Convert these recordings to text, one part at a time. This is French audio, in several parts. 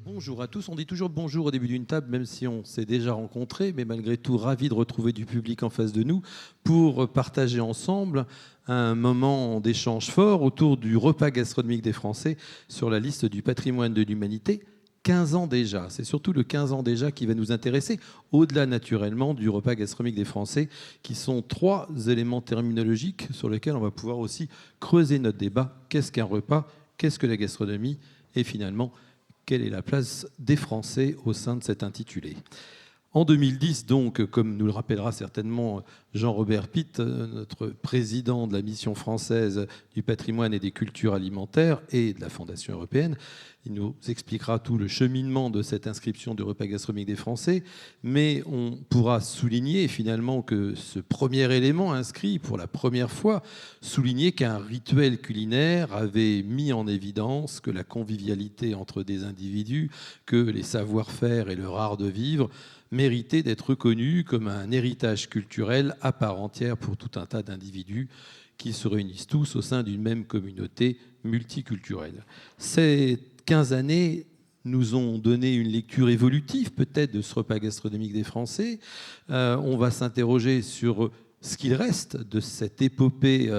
Bonjour à tous. On dit toujours bonjour au début d'une table, même si on s'est déjà rencontrés, mais malgré tout, ravi de retrouver du public en face de nous pour partager ensemble un moment d'échange fort autour du repas gastronomique des Français sur la liste du patrimoine de l'humanité. 15 ans déjà. C'est surtout le 15 ans déjà qui va nous intéresser, au-delà naturellement du repas gastronomique des Français, qui sont 3 éléments terminologiques sur lesquels on va pouvoir aussi creuser notre débat. Qu'est-ce qu'un repas? Qu'est-ce que la gastronomie? Et finalement, quelle est la place des Français au sein de cet intitulé? En 2010, donc, comme nous le rappellera certainement Jean-Robert Pitt, notre président de la mission française du patrimoine et des cultures alimentaires et de la Fondation européenne, il nous expliquera tout le cheminement de cette inscription du repas gastronomique des Français, mais on pourra souligner finalement que ce premier élément inscrit pour la première fois soulignait qu'un rituel culinaire avait mis en évidence que la convivialité entre des individus, que les savoir-faire et leur art de vivre méritait d'être reconnu comme un héritage culturel à part entière pour tout un tas d'individus qui se réunissent tous au sein d'une même communauté multiculturelle. Ces 15 années nous ont donné une lecture évolutive peut-être de ce repas gastronomique des Français. On va s'interroger sur ce qu'il reste de cette épopée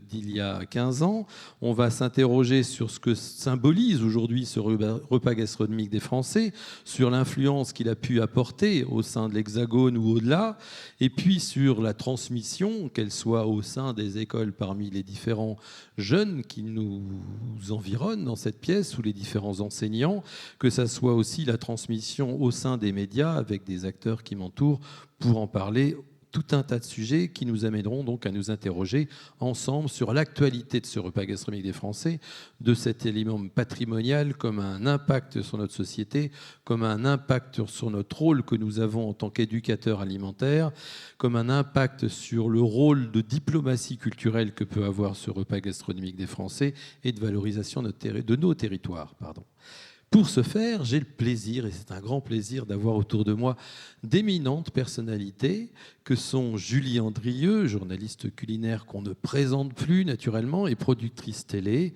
d'il y a 15 ans. On va s'interroger sur ce que symbolise aujourd'hui ce repas gastronomique des Français, sur l'influence qu'il a pu apporter au sein de l'Hexagone ou au-delà, et puis sur la transmission, qu'elle soit au sein des écoles parmi les différents jeunes qui nous environnent dans cette pièce, ou les différents enseignants, que ça soit aussi la transmission au sein des médias avec des acteurs qui m'entourent pour en parler. Tout un tas de sujets qui nous amèneront donc à nous interroger ensemble sur l'actualité de ce repas gastronomique des Français, de cet élément patrimonial comme un impact sur notre société, comme un impact sur notre rôle que nous avons en tant qu'éducateurs alimentaires, comme un impact sur le rôle de diplomatie culturelle que peut avoir ce repas gastronomique des Français et de valorisation de nos territoires. Pour ce faire, j'ai le plaisir, et c'est un grand plaisir, d'avoir autour de moi d'éminentes personnalités que sont Julie Andrieux, journaliste culinaire qu'on ne présente plus naturellement et productrice télé,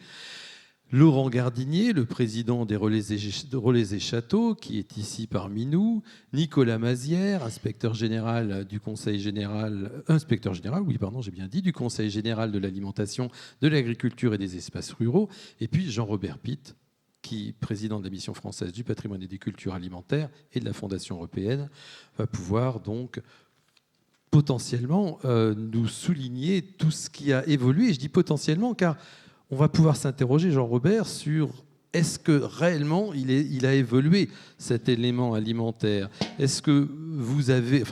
Laurent Gardinier, le président des Relais et Châteaux, qui est ici parmi nous, Nicolas Mazière, inspecteur général du Conseil général du Conseil général de l'alimentation, de l'agriculture et des espaces ruraux, et puis Jean-Robert Pitt, qui est président de la mission française du patrimoine et des cultures alimentaires et de la Fondation européenne, va pouvoir donc potentiellement nous souligner tout ce qui a évolué. Et je dis potentiellement car on va pouvoir s'interroger, Jean-Robert, sur est-ce que réellement il a évolué cet élément alimentaire? Est-ce que vous avez,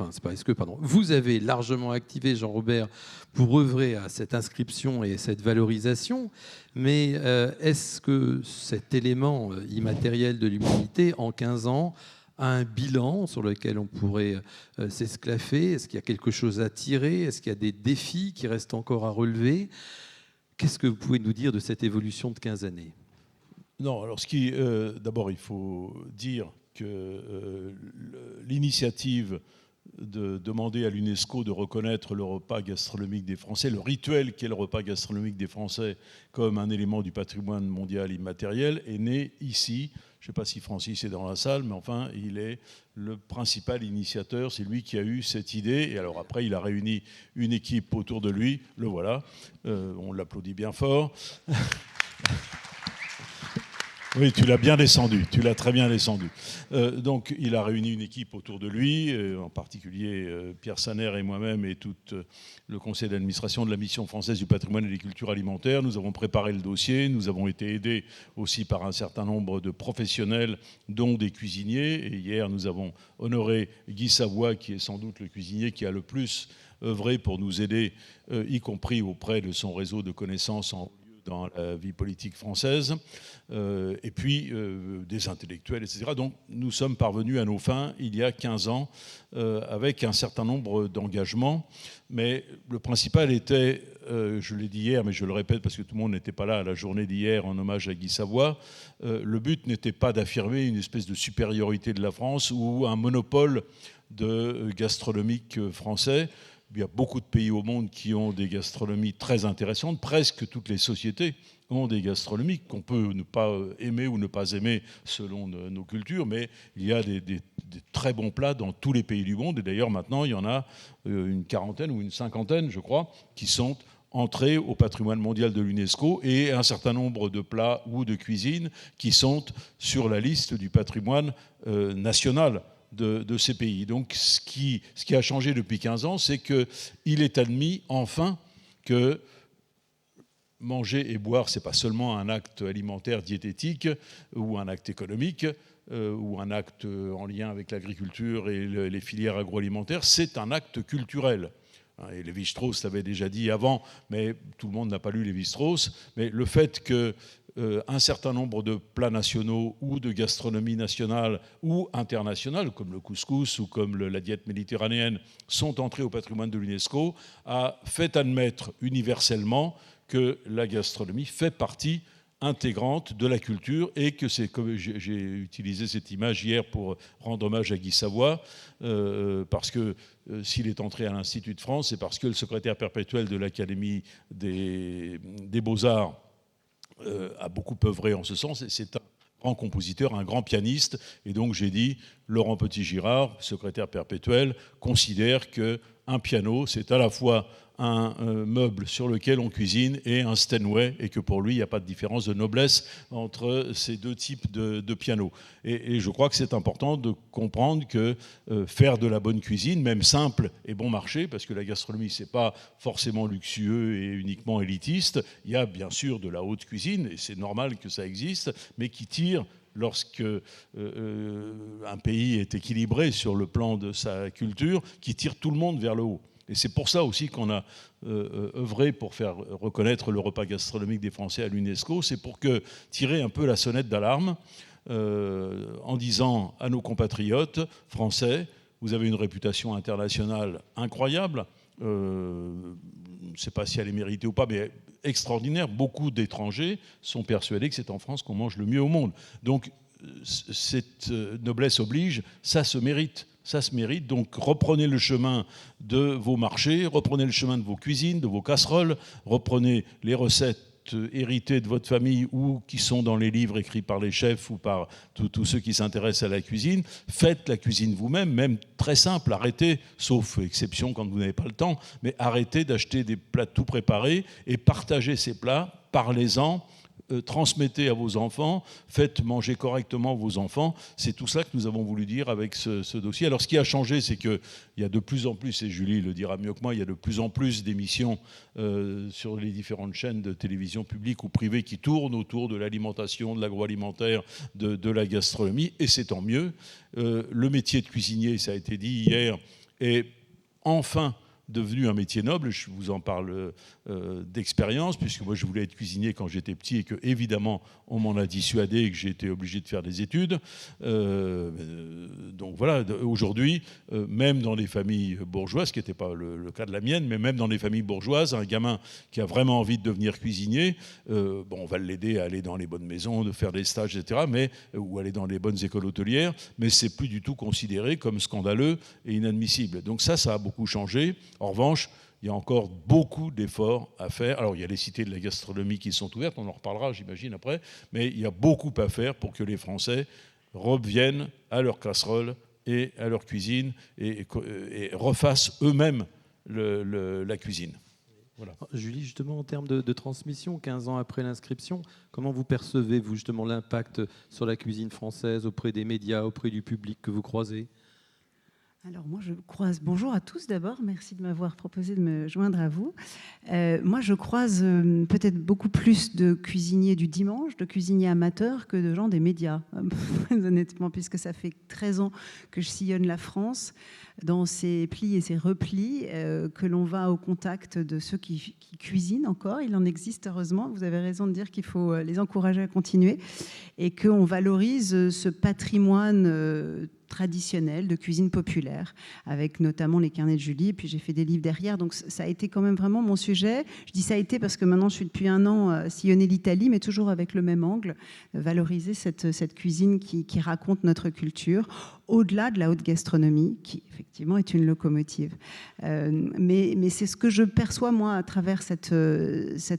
vous avez largement activé, Jean-Robert, pour œuvrer à cette inscription et cette valorisation, mais est-ce que cet élément immatériel de l'humanité, en 15 ans, a un bilan sur lequel on pourrait s'esclaffer? Est-ce qu'il y a quelque chose à tirer? Est-ce qu'il y a des défis qui restent encore à relever? Qu'est-ce que vous pouvez nous dire de cette évolution de 15 années? Non, alors d'abord, il faut dire que l'initiative de demander à l'UNESCO de reconnaître le repas gastronomique des Français, le rituel qu'est le repas gastronomique des Français comme un élément du patrimoine mondial immatériel, est née ici. Je ne sais pas si Francis est dans la salle, mais enfin, il est le principal initiateur. C'est lui qui a eu cette idée. Et alors après, il a réuni une équipe autour de lui. Le voilà. On l'applaudit bien fort. Oui, tu l'as bien descendu, tu l'as très bien descendu. Donc, il a réuni une équipe autour de lui, en particulier Pierre Saner et moi-même et tout le conseil d'administration de la mission française du patrimoine et des cultures alimentaires. Nous avons préparé le dossier, nous avons été aidés aussi par un certain nombre de professionnels, dont des cuisiniers. Et hier, nous avons honoré Guy Savoie, qui est sans doute le cuisinier qui a le plus œuvré pour nous aider, y compris auprès de son réseau de connaissances dans la vie politique française, et puis des intellectuels, etc. Donc nous sommes parvenus à nos fins il y a 15 ans avec un certain nombre d'engagements, mais le principal était, je l'ai dit hier, mais je le répète parce que tout le monde n'était pas là à la journée d'hier en hommage à Guy Savoie, le but n'était pas d'affirmer une espèce de supériorité de la France ou un monopole de gastronomique français. Il y a beaucoup de pays au monde qui ont des gastronomies très intéressantes. Presque toutes les sociétés ont des gastronomies qu'on peut ne pas aimer ou ne pas aimer selon nos cultures, mais il y a des très bons plats dans tous les pays du monde. Et d'ailleurs, maintenant, il y en a une quarantaine ou une cinquantaine, je crois, qui sont entrés au patrimoine mondial de l'UNESCO, et un certain nombre de plats ou de cuisines qui sont sur la liste du patrimoine national de ces pays. Donc ce qui a changé depuis 15 ans, c'est qu'il est admis enfin que manger et boire, ce n'est pas seulement un acte alimentaire diététique ou un acte économique ou un acte en lien avec l'agriculture et les filières agroalimentaires, c'est un acte culturel. Et Lévi-Strauss l'avait déjà dit avant, mais tout le monde n'a pas lu Lévi-Strauss. Mais le fait qu'un certain nombre de plats nationaux ou de gastronomie nationale ou internationale, comme le couscous ou comme la diète méditerranéenne, sont entrés au patrimoine de l'UNESCO, a fait admettre universellement que la gastronomie fait partie intégrante de la culture, et que c'est, comme j'ai utilisé cette image hier pour rendre hommage à Guy Savoy, parce que s'il est entré à l'Institut de France, c'est parce que le secrétaire perpétuel de l'Académie des Beaux-Arts a beaucoup œuvré en ce sens. C'est un grand compositeur, un grand pianiste, et donc j'ai dit, Laurent Petit-Girard, secrétaire perpétuel, considère qu'un piano, c'est à la fois un meuble sur lequel on cuisine et un Steinway, et que pour lui, il n'y a pas de différence de noblesse entre ces deux types de pianos. Et je crois que c'est important de comprendre que faire de la bonne cuisine, même simple et bon marché, parce que la gastronomie, ce n'est pas forcément luxueux et uniquement élitiste, il y a bien sûr de la haute cuisine, et c'est normal que ça existe, mais qui tire, lorsque un pays est équilibré sur le plan de sa culture, qui tire tout le monde vers le haut. Et c'est pour ça aussi qu'on a œuvré pour faire reconnaître le repas gastronomique des Français à l'UNESCO. C'est pour tirer un peu la sonnette d'alarme en disant à nos compatriotes français, vous avez une réputation internationale incroyable. Je ne sais pas si elle est méritée ou pas, mais extraordinaire. Beaucoup d'étrangers sont persuadés que c'est en France qu'on mange le mieux au monde. Donc cette noblesse oblige, ça se mérite. Ça se mérite, donc reprenez le chemin de vos marchés, reprenez le chemin de vos cuisines, de vos casseroles, reprenez les recettes héritées de votre famille ou qui sont dans les livres écrits par les chefs ou par tous ceux qui s'intéressent à la cuisine. Faites la cuisine vous-même, même très simple, arrêtez, sauf exception quand vous n'avez pas le temps, mais arrêtez d'acheter des plats tout préparés et partagez ces plats, parlez-en. Transmettez à vos enfants, faites manger correctement vos enfants. C'est tout ça que nous avons voulu dire avec ce dossier. Alors ce qui a changé, c'est qu'il y a de plus en plus, et Julie le dira mieux que moi, il y a de plus en plus d'émissions sur les différentes chaînes de télévision publiques ou privées qui tournent autour de l'alimentation, de l'agroalimentaire, de la gastronomie, et c'est tant mieux. Le métier de cuisinier, ça a été dit hier, est enfin devenu un métier noble. Je vous en parle d'expérience, puisque moi je voulais être cuisinier quand j'étais petit et que évidemment on m'en a dissuadé et que j'ai été obligé de faire des études. Donc voilà, aujourd'hui, même dans les familles bourgeoises, ce qui n'était pas le cas de la mienne, mais même dans les familles bourgeoises, un gamin qui a vraiment envie de devenir cuisinier, on va l'aider à aller dans les bonnes maisons, de faire des stages, etc., ou aller dans les bonnes écoles hôtelières, mais c'est plus du tout considéré comme scandaleux et inadmissible. Donc ça a beaucoup changé. En revanche, il y a encore beaucoup d'efforts à faire. Alors, il y a les cités de la gastronomie qui sont ouvertes, on en reparlera, j'imagine, après, mais il y a beaucoup à faire pour que les Français reviennent à leur casserole et à leur cuisine et refassent eux-mêmes la cuisine. Voilà. Julie, justement, en termes de transmission, 15 ans après l'inscription, comment vous percevez-vous justement l'impact sur la cuisine française auprès des médias, auprès du public que vous croisez ? Alors moi je croise, bonjour à tous d'abord, merci de m'avoir proposé de me joindre à vous. Moi je croise peut-être beaucoup plus de cuisiniers du dimanche, de cuisiniers amateurs que de gens des médias, honnêtement, puisque ça fait 13 ans que je sillonne la France dans ses plis et ses replis, que l'on va au contact de ceux qui cuisinent encore. Il en existe heureusement, vous avez raison de dire qu'il faut les encourager à continuer et qu'on valorise ce patrimoine traditionnel de cuisine populaire, avec notamment les carnets de Julie, et puis j'ai fait des livres derrière, donc ça a été quand même vraiment mon sujet. Je dis ça a été parce que maintenant je suis depuis un an à sillonner l'Italie, mais toujours avec le même angle, valoriser cette cuisine qui raconte notre culture, au-delà de la haute gastronomie, qui effectivement effectivement, est une locomotive. Mais c'est ce que je perçois, moi, à travers cette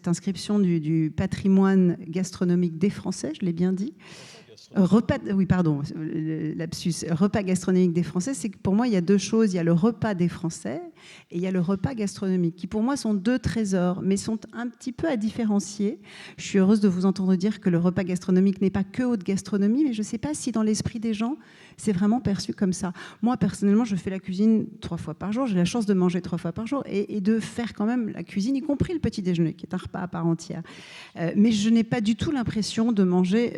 inscription du patrimoine gastronomique des Français, je l'ai bien dit. Repas gastronomique des Français, c'est que pour moi, il y a deux choses. Il y a le repas des Français et il y a le repas gastronomique, qui pour moi sont deux trésors, mais sont un petit peu à différencier. Je suis heureuse de vous entendre dire que le repas gastronomique n'est pas que haute gastronomie, mais je ne sais pas si dans l'esprit des gens, c'est vraiment perçu comme ça. Moi, personnellement, je fais la cuisine 3 fois par jour. J'ai la chance de manger 3 fois par jour et de faire quand même la cuisine, y compris le petit déjeuner, qui est un repas à part entière. Mais je n'ai pas du tout l'impression de manger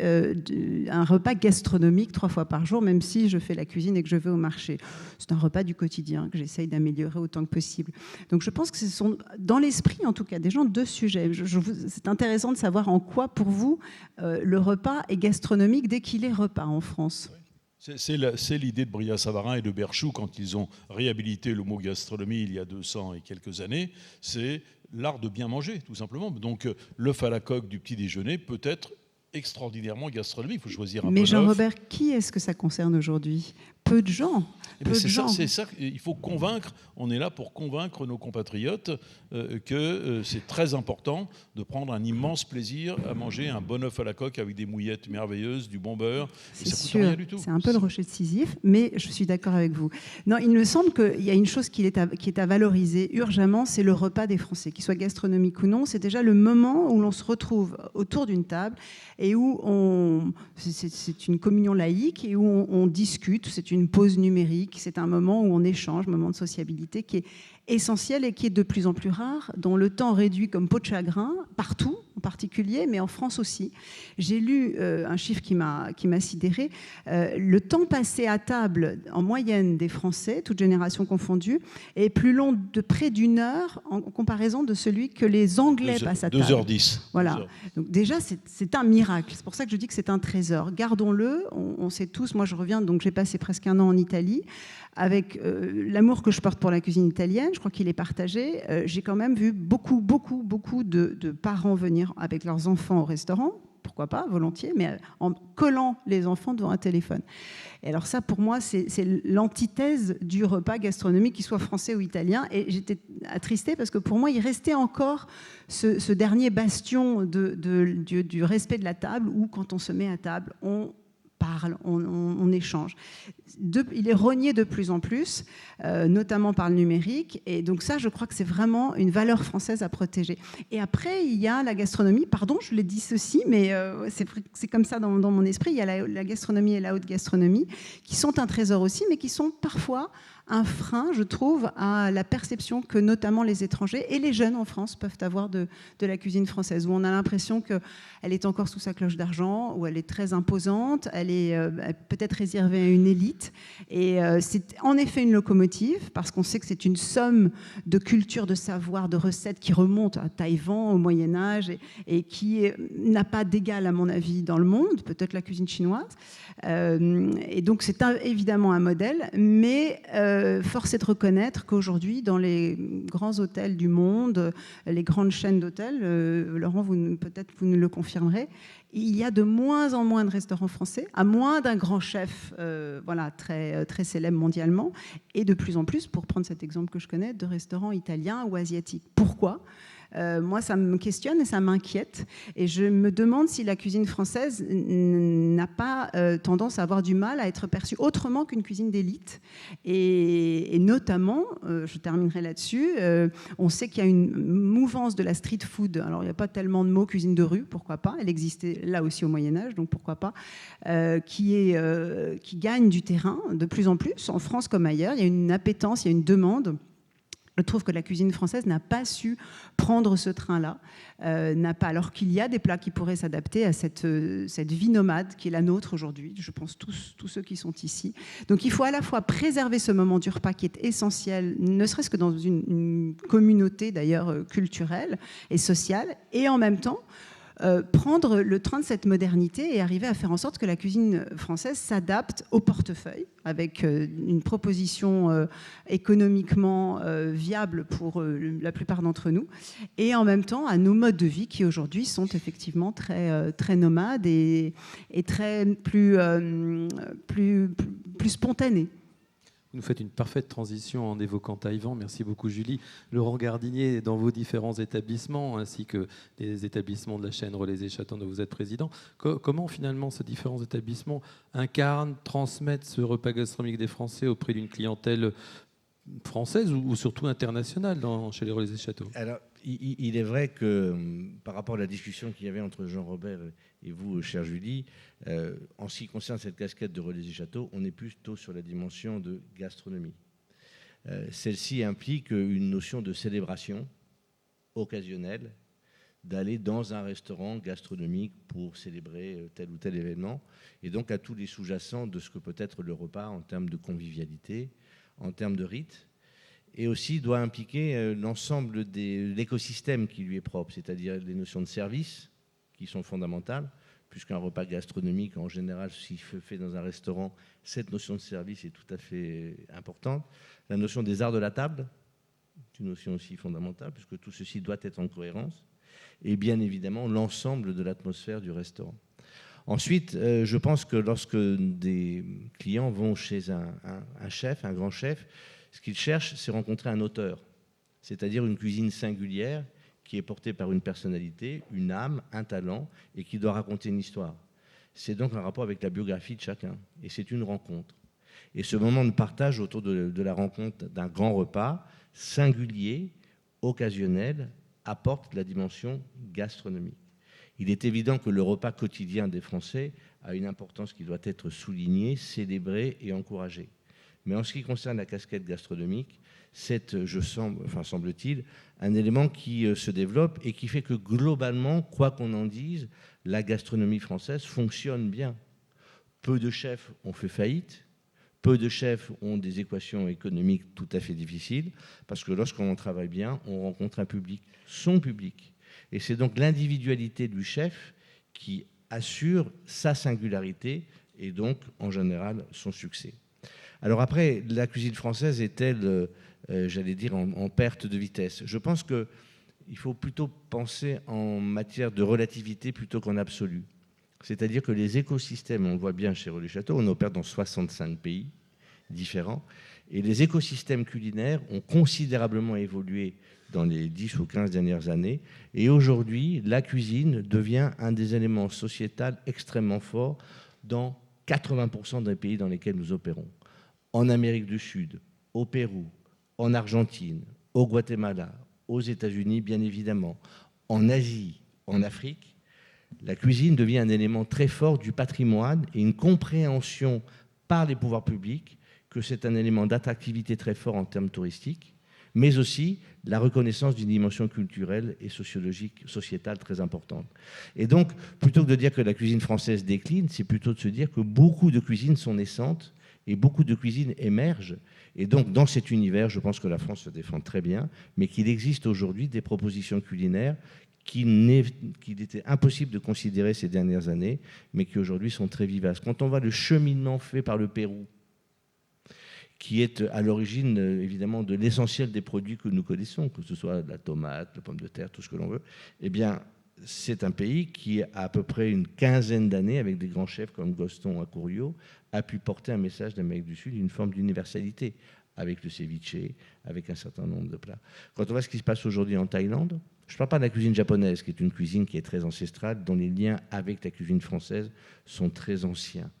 un repas gastronomique 3 fois par jour, même si je fais la cuisine et que je vais au marché. C'est un repas du quotidien que j'essaye d'améliorer autant que possible. Donc je pense que ce sont, dans l'esprit en tout cas, des gens, 2 sujets. C'est intéressant de savoir en quoi, pour vous, le repas est gastronomique dès qu'il est repas en France. C'est l'idée de Brillat-Savarin et de Berchoux quand ils ont réhabilité le mot gastronomie il y a 200 et quelques années. C'est l'art de bien manger, tout simplement. Donc l'œuf à la coque du petit déjeuner peut être extraordinairement gastronomique. Il faut choisir un Mais bon Jean-Robert, qui est-ce que ça concerne aujourd'hui ? Peu de gens. C'est ça, il faut convaincre, on est là pour convaincre nos compatriotes que c'est très important de prendre un immense plaisir à manger un bon œuf à la coque avec des mouillettes merveilleuses, du bon beurre. C'est sûr, rien du tout. C'est un peu le rocher de Sisyphe, mais je suis d'accord avec vous. Non, il me semble qu'il y a une chose qui est à valoriser urgemment, c'est le repas des Français, qu'il soit gastronomique ou non. C'est déjà le moment où l'on se retrouve autour d'une table et où c'est une communion laïque et où on discute, c'est une pause numérique, c'est un moment où on échange, un moment de sociabilité qui est essentiel et qui est de plus en plus rare, dont le temps réduit comme peau de chagrin, partout en particulier, mais en France aussi. J'ai lu un chiffre qui m'a sidéré. Le temps passé à table, en moyenne des Français, toutes générations confondues, est plus long de près d'1 heure en comparaison de celui que les Anglais passent à table. 2h10. Voilà. Donc déjà, c'est un miracle. C'est pour ça que je dis que c'est un trésor. Gardons-le. On sait tous, moi je reviens, donc j'ai passé presque 1 an en Italie, avec l'amour que je porte pour la cuisine italienne, je crois qu'il est partagé. J'ai quand même vu beaucoup de parents venir avec leurs enfants au restaurant, pourquoi pas, volontiers, mais en collant les enfants devant un téléphone. Et alors ça, pour moi, c'est l'antithèse du repas gastronomique, qu'il soit français ou italien. Et j'étais attristée parce que pour moi, il restait encore ce dernier bastion du respect de la table, où quand on se met à table, on parle, on échange. Il est rogné de plus en plus, notamment par le numérique. Et donc ça, je crois que c'est vraiment une valeur française à protéger. Et après, il y a la gastronomie. Pardon, je l'ai dit ceci, mais c'est comme ça dans mon esprit. Il y a la gastronomie et la haute gastronomie, qui sont un trésor aussi, mais qui sont parfois un frein, je trouve, à la perception que notamment les étrangers et les jeunes en France peuvent avoir de la cuisine française, où on a l'impression qu'elle est encore sous sa cloche d'argent, où elle est très imposante, elle est peut-être réservée à une élite. Et c'est en effet une locomotive, parce qu'on sait que c'est une somme de culture, de savoir, de recettes qui remontent à Taïwan, au Moyen-Âge, et qui n'a pas d'égal, à mon avis, dans le monde, peut-être la cuisine chinoise. Et donc c'est évidemment un modèle, mais force est de reconnaître qu'aujourd'hui, dans les grands hôtels du monde, les grandes chaînes d'hôtels, Laurent, peut-être vous nous le confirmerez, il y a de moins en moins de restaurants français, à moins d'un grand chef très, très célèbre mondialement, et de plus en plus, pour prendre cet exemple que je connais, de restaurants italiens ou asiatiques. Pourquoi ? Moi, ça me questionne et ça m'inquiète. Et je me demande si la cuisine française n'a pas tendance à avoir du mal à être perçue autrement qu'une cuisine d'élite. Et notamment, je terminerai là-dessus, on sait qu'il y a une mouvance de la street food. Alors, il n'y a pas tellement de mots cuisine de rue, pourquoi pas. Elle existait là aussi au Moyen-Âge, donc pourquoi pas. Qui gagne du terrain de plus en plus, en France comme ailleurs. Il y a une appétence, il y a une demande. Je trouve que la cuisine française n'a pas su prendre ce train-là, alors qu'il y a des plats qui pourraient s'adapter à cette vie nomade qui est la nôtre aujourd'hui, je pense tous ceux qui sont ici. Donc il faut à la fois préserver ce moment du repas qui est essentiel, ne serait-ce que dans une communauté d'ailleurs culturelle et sociale, et en même temps prendre le train de cette modernité et arriver à faire en sorte que la cuisine française s'adapte au portefeuille, avec une proposition économiquement viable pour la plupart d'entre nous, et en même temps à nos modes de vie qui aujourd'hui sont effectivement très, très nomades et très plus spontanés. Vous nous faites une parfaite transition en évoquant Taïwan. Merci beaucoup, Julie. Laurent Gardinier, dans vos différents établissements, ainsi que les établissements de la chaîne Relais et Châtons dont vous êtes président, comment finalement ces différents établissements incarnent, transmettent ce repas gastronomique des Français auprès d'une clientèle française ou surtout internationale chez les Relais et Châteaux? Alors, il est vrai que par rapport à la discussion qu'il y avait entre Jean-Robert et vous, chère Julie, en ce qui concerne cette casquette de Relais et Châteaux, on est plutôt sur la dimension de gastronomie. Celle-ci implique une notion de célébration occasionnelle, d'aller dans un restaurant gastronomique pour célébrer tel ou tel événement, et donc à tous les sous-jacents de ce que peut être le repas en termes de convivialité, en termes de rite, et aussi doit impliquer l'ensemble de l'écosystème qui lui est propre, c'est-à-dire les notions de service qui sont fondamentales, puisqu'un repas gastronomique, en général, s'il se fait dans un restaurant, cette notion de service est tout à fait importante. La notion des arts de la table, c'est une notion aussi fondamentale, puisque tout ceci doit être en cohérence, et bien évidemment l'ensemble de l'atmosphère du restaurant. Ensuite, je pense que lorsque des clients vont chez un chef, un grand chef, ce qu'ils cherchent, c'est rencontrer un auteur, c'est-à-dire une cuisine singulière qui est portée par une personnalité, une âme, un talent, et qui doit raconter une histoire. C'est donc un rapport avec la biographie de chacun, et c'est une rencontre. Et ce moment de partage autour de la rencontre d'un grand repas, singulier, occasionnel, apporte la dimension gastronomique. Il est évident que le repas quotidien des Français a une importance qui doit être soulignée, célébrée et encouragée. Mais en ce qui concerne la casquette gastronomique, c'est, semble-t-il, un élément qui se développe et qui fait que globalement, quoi qu'on en dise, la gastronomie française fonctionne bien. Peu de chefs ont fait faillite, peu de chefs ont des équations économiques tout à fait difficiles, parce que lorsqu'on travaille bien, on rencontre un public, son public. Et c'est donc l'individualité du chef qui assure sa singularité et donc, en général, son succès. Alors après, la cuisine française est-elle, j'allais dire, en perte de vitesse? Je pense qu'il faut plutôt penser en matière de relativité plutôt qu'en absolu. C'est-à-dire que les écosystèmes, on le voit bien chez Relais Châteaux, on opère dans 65 pays différents, et les écosystèmes culinaires ont considérablement évolué dans les 10 ou 15 dernières années, et aujourd'hui, la cuisine devient un des éléments sociétals extrêmement forts dans 80% des pays dans lesquels nous opérons. En Amérique du Sud, au Pérou, en Argentine, au Guatemala, aux États-Unis, bien évidemment, en Asie, en Afrique, la cuisine devient un élément très fort du patrimoine et une compréhension par les pouvoirs publics que c'est un élément d'attractivité très fort en termes touristiques, mais aussi la reconnaissance d'une dimension culturelle et sociologique, sociétale très importante. Et donc, plutôt que de dire que la cuisine française décline, c'est plutôt de se dire que beaucoup de cuisines sont naissantes et beaucoup de cuisines émergent. Et donc, dans cet univers, je pense que la France se défend très bien, mais qu'il existe aujourd'hui des propositions culinaires qu'il était impossible de considérer ces dernières années, mais qui aujourd'hui sont très vivaces. Quand on voit le cheminement fait par le Pérou, qui est à l'origine, évidemment, de l'essentiel des produits que nous connaissons, que ce soit la tomate, la pomme de terre, tout ce que l'on veut, eh bien, c'est un pays qui, à peu près une quinzaine d'années, avec des grands chefs comme Gaston Acurió, a pu porter un message d'Amérique du Sud, une forme d'universalité, avec le ceviche, avec un certain nombre de plats. Quand on voit ce qui se passe aujourd'hui en Thaïlande, je ne parle pas de la cuisine japonaise, qui est une cuisine qui est très ancestrale, dont les liens avec la cuisine française sont très anciens.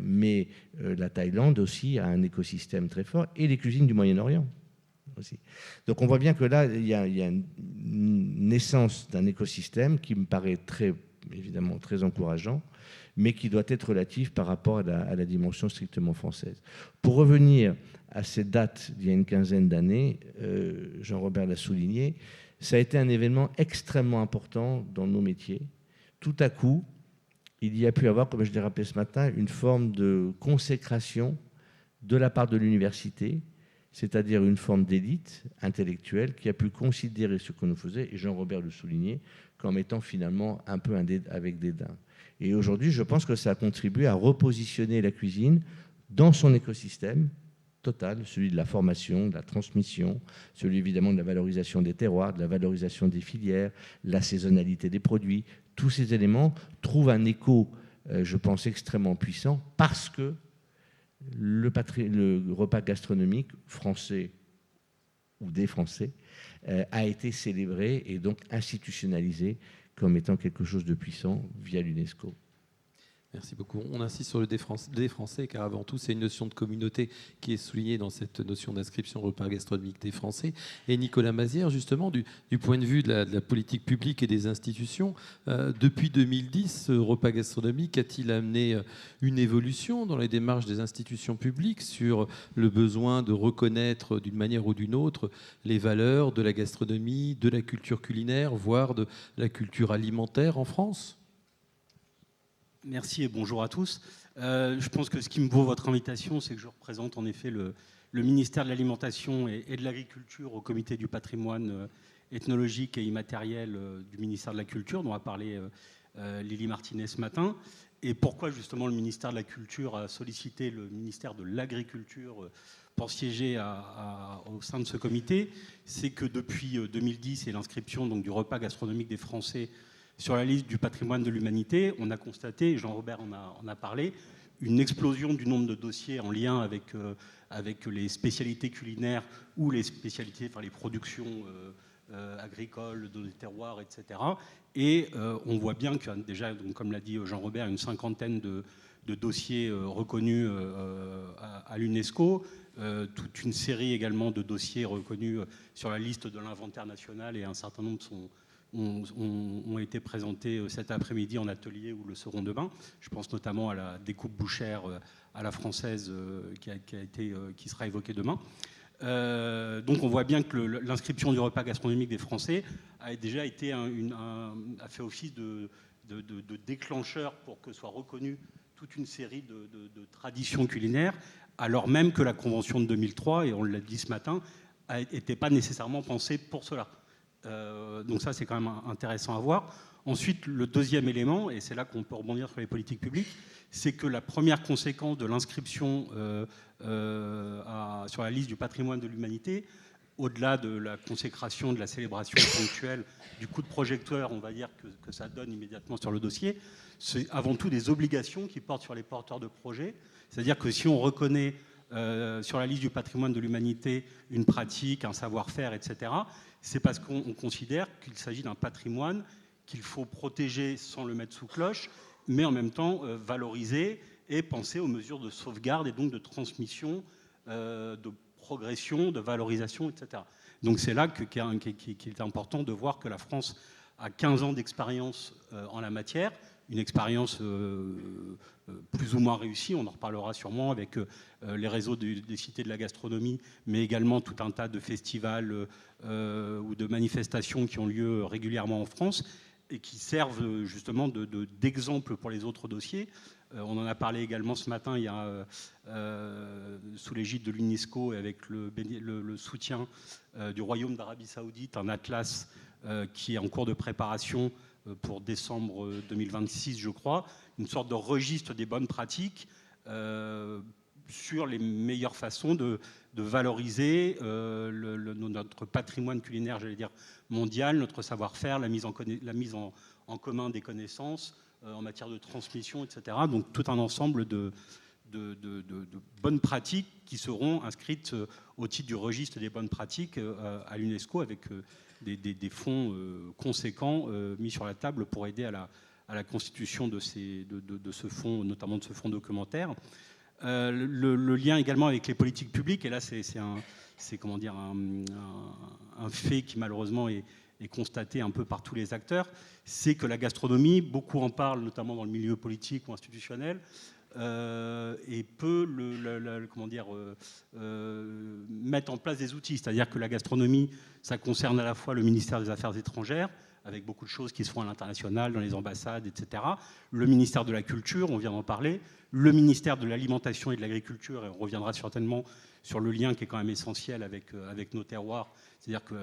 Mais la Thaïlande aussi a un écosystème très fort, et les cuisines du Moyen-Orient aussi. Donc on voit bien que là, il y a une naissance d'un écosystème qui me paraît évidemment très encourageant, mais qui doit être relatif par rapport à la dimension strictement française. Pour revenir à cette date d'il y a une quinzaine d'années, Jean-Robert l'a souligné, ça a été un événement extrêmement important dans nos métiers. Tout à coup, il y a pu avoir, comme je l'ai rappelé ce matin, une forme de consécration de la part de l'université, c'est-à-dire une forme d'élite intellectuelle qui a pu considérer ce que nous faisions, et Jean-Robert le soulignait, comme étant finalement un peu avec dédain. Et aujourd'hui, je pense que ça a contribué à repositionner la cuisine dans son écosystème total, celui de la formation, de la transmission, celui évidemment de la valorisation des terroirs, de la valorisation des filières, la saisonnalité des produits. Tous ces éléments trouvent un écho, je pense, extrêmement puissant parce que le repas gastronomique français ou des Français a été célébré et donc institutionnalisé comme étant quelque chose de puissant via l'UNESCO. Merci beaucoup. On insiste sur le des Français, car avant tout, c'est une notion de communauté qui est soulignée dans cette notion d'inscription au repas gastronomique des Français. Et Nicolas Mazières, justement, du point de vue de la politique publique et des institutions, depuis 2010, ce repas gastronomique a-t-il amené une évolution dans les démarches des institutions publiques sur le besoin de reconnaître d'une manière ou d'une autre les valeurs de la gastronomie, de la culture culinaire, voire de la culture alimentaire en France ? Merci et bonjour à tous. Je pense que ce qui me vaut votre invitation, c'est que je représente en effet le ministère de l'Alimentation et de l'Agriculture au comité du patrimoine ethnologique et immatériel du ministère de la Culture, dont a parlé Lily Martinet ce matin. Et pourquoi justement le ministère de la Culture a sollicité le ministère de l'Agriculture pour siéger au sein de ce comité, c'est que depuis 2010 et l'inscription donc, du repas gastronomique des Français sur la liste du patrimoine de l'humanité, on a constaté, Jean-Robert en a parlé, une explosion du nombre de dossiers en lien avec les spécialités culinaires ou les spécialités, enfin les productions agricoles, de terroirs, etc. Et on voit bien qu'il y a déjà, donc, comme l'a dit Jean-Robert, une cinquantaine de dossiers reconnus à l'UNESCO, toute une série également de dossiers reconnus sur la liste de l'inventaire national, et un certain nombre ont été présentés cet après-midi en atelier ou le seront demain. Je pense notamment à la découpe bouchère à la française qui sera évoquée demain. Donc on voit bien que l'inscription du repas gastronomique des Français a déjà été a fait office de déclencheur pour que soit reconnue toute une série de traditions culinaires, alors même que la Convention de 2003, et on l'a dit ce matin, n'était pas nécessairement pensée pour cela. Donc ça, c'est quand même intéressant à voir. Ensuite, le deuxième élément, et c'est là qu'on peut rebondir sur les politiques publiques, c'est que la première conséquence de l'inscription sur la liste du patrimoine de l'humanité, au-delà de la consécration, de la célébration ponctuelle, du coup de projecteur, on va dire, que ça donne immédiatement sur le dossier, c'est avant tout des obligations qui portent sur les porteurs de projets. C'est-à-dire que si on reconnaît sur la liste du patrimoine de l'humanité une pratique, un savoir-faire, etc., c'est parce qu'on considère qu'il s'agit d'un patrimoine qu'il faut protéger sans le mettre sous cloche, mais en même temps valoriser et penser aux mesures de sauvegarde et donc de transmission, de progression, de valorisation, etc. Donc c'est là qu'il est important de voir que la France a 15 ans d'expérience en la matière, une expérience plus ou moins réussie, on en reparlera sûrement avec les réseaux des cités de la gastronomie, mais également tout un tas de festivals ou de manifestations qui ont lieu régulièrement en France et qui servent justement d'exemple pour les autres dossiers. On en a parlé également ce matin, il y a sous l'égide de l'UNESCO et avec le soutien du Royaume d'Arabie Saoudite, un atlas qui est en cours de préparation pour décembre 2026, je crois, une sorte de registre des bonnes pratiques sur les meilleures façons de valoriser notre patrimoine culinaire, j'allais dire mondial, notre savoir-faire, la mise en commun des connaissances en matière de transmission, etc. Donc tout un ensemble de bonnes pratiques qui seront inscrites au titre du registre des bonnes pratiques à l'UNESCO avec des fonds conséquents mis sur la table pour aider à la constitution de ce fonds, notamment de ce fonds documentaire. Le lien également avec les politiques publiques, et là c'est un fait qui malheureusement est constaté un peu par tous les acteurs, c'est que la gastronomie, beaucoup en parlent, notamment dans le milieu politique ou institutionnel, et peut mettre en place des outils. C'est-à-dire que la gastronomie, ça concerne à la fois le ministère des Affaires étrangères, avec beaucoup de choses qui se font à l'international, dans les ambassades, etc. Le ministère de la Culture, on vient d'en parler. Le ministère de l'Alimentation et de l'Agriculture, et on reviendra certainement sur le lien qui est quand même essentiel avec nos terroirs. C'est-à-dire que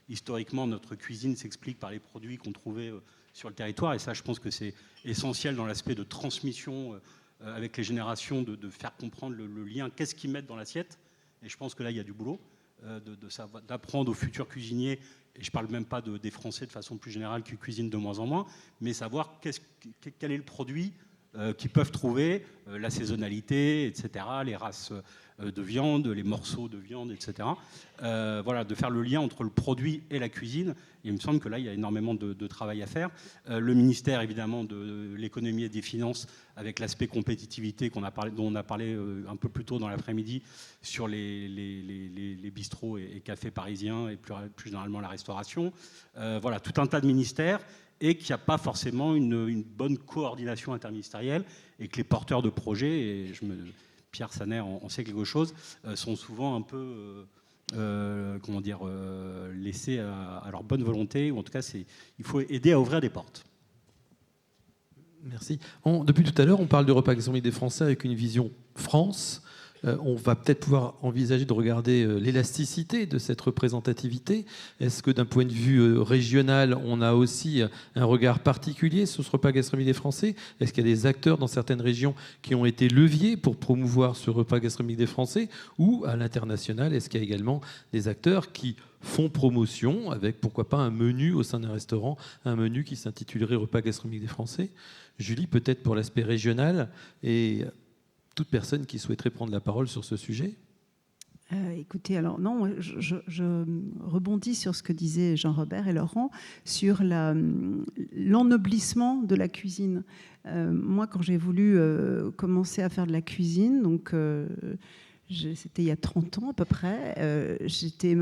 historiquement, notre cuisine s'explique par les produits qu'on trouvait sur le territoire. Et ça, je pense que c'est essentiel dans l'aspect de transmission avec les générations, de faire comprendre le lien, qu'est-ce qu'ils mettent dans l'assiette. Et je pense que là, il y a du boulot, d'apprendre aux futurs cuisiniers, et je ne parle même pas des Français de façon plus générale qui cuisinent de moins en moins, mais savoir quel est le produit qui peuvent trouver la saisonnalité, etc., les races de viande, les morceaux de viande, etc. Voilà, de faire le lien entre le produit et la cuisine. Il me semble que là, il y a énormément de travail à faire. Le ministère, évidemment, de l'économie et des finances, avec l'aspect compétitivité dont on a parlé un peu plus tôt dans l'après-midi, sur les bistrots et cafés parisiens, et plus généralement la restauration. Voilà, tout un tas de ministères, et qu'il n'y a pas forcément une bonne coordination interministérielle, et que les porteurs de projets, et Pierre Saner en sait quelque chose, sont souvent un peu laissés à leur bonne volonté, ou en tout cas il faut aider à ouvrir des portes. Merci. Depuis tout à l'heure, on parle du repas gastronomique des Français avec une vision France. On va peut-être pouvoir envisager de regarder l'élasticité de cette représentativité. Est-ce que d'un point de vue régional, on a aussi un regard particulier sur ce repas gastronomique des Français? Est-ce qu'il y a des acteurs dans certaines régions qui ont été leviers pour promouvoir ce repas gastronomique des Français? Ou à l'international, est-ce qu'il y a également des acteurs qui font promotion avec, pourquoi pas, un menu au sein d'un restaurant, un menu qui s'intitulerait repas gastronomique des Français? Julie, peut-être pour l'aspect régional, et toute personne qui souhaiterait prendre la parole sur ce sujet. Écoutez, alors non, je rebondis sur ce que disaient Jean-Robert et Laurent sur l'ennoblissement de la cuisine. Moi, quand j'ai voulu commencer à faire de la cuisine, donc c'était il y a 30 ans à peu près, j'étais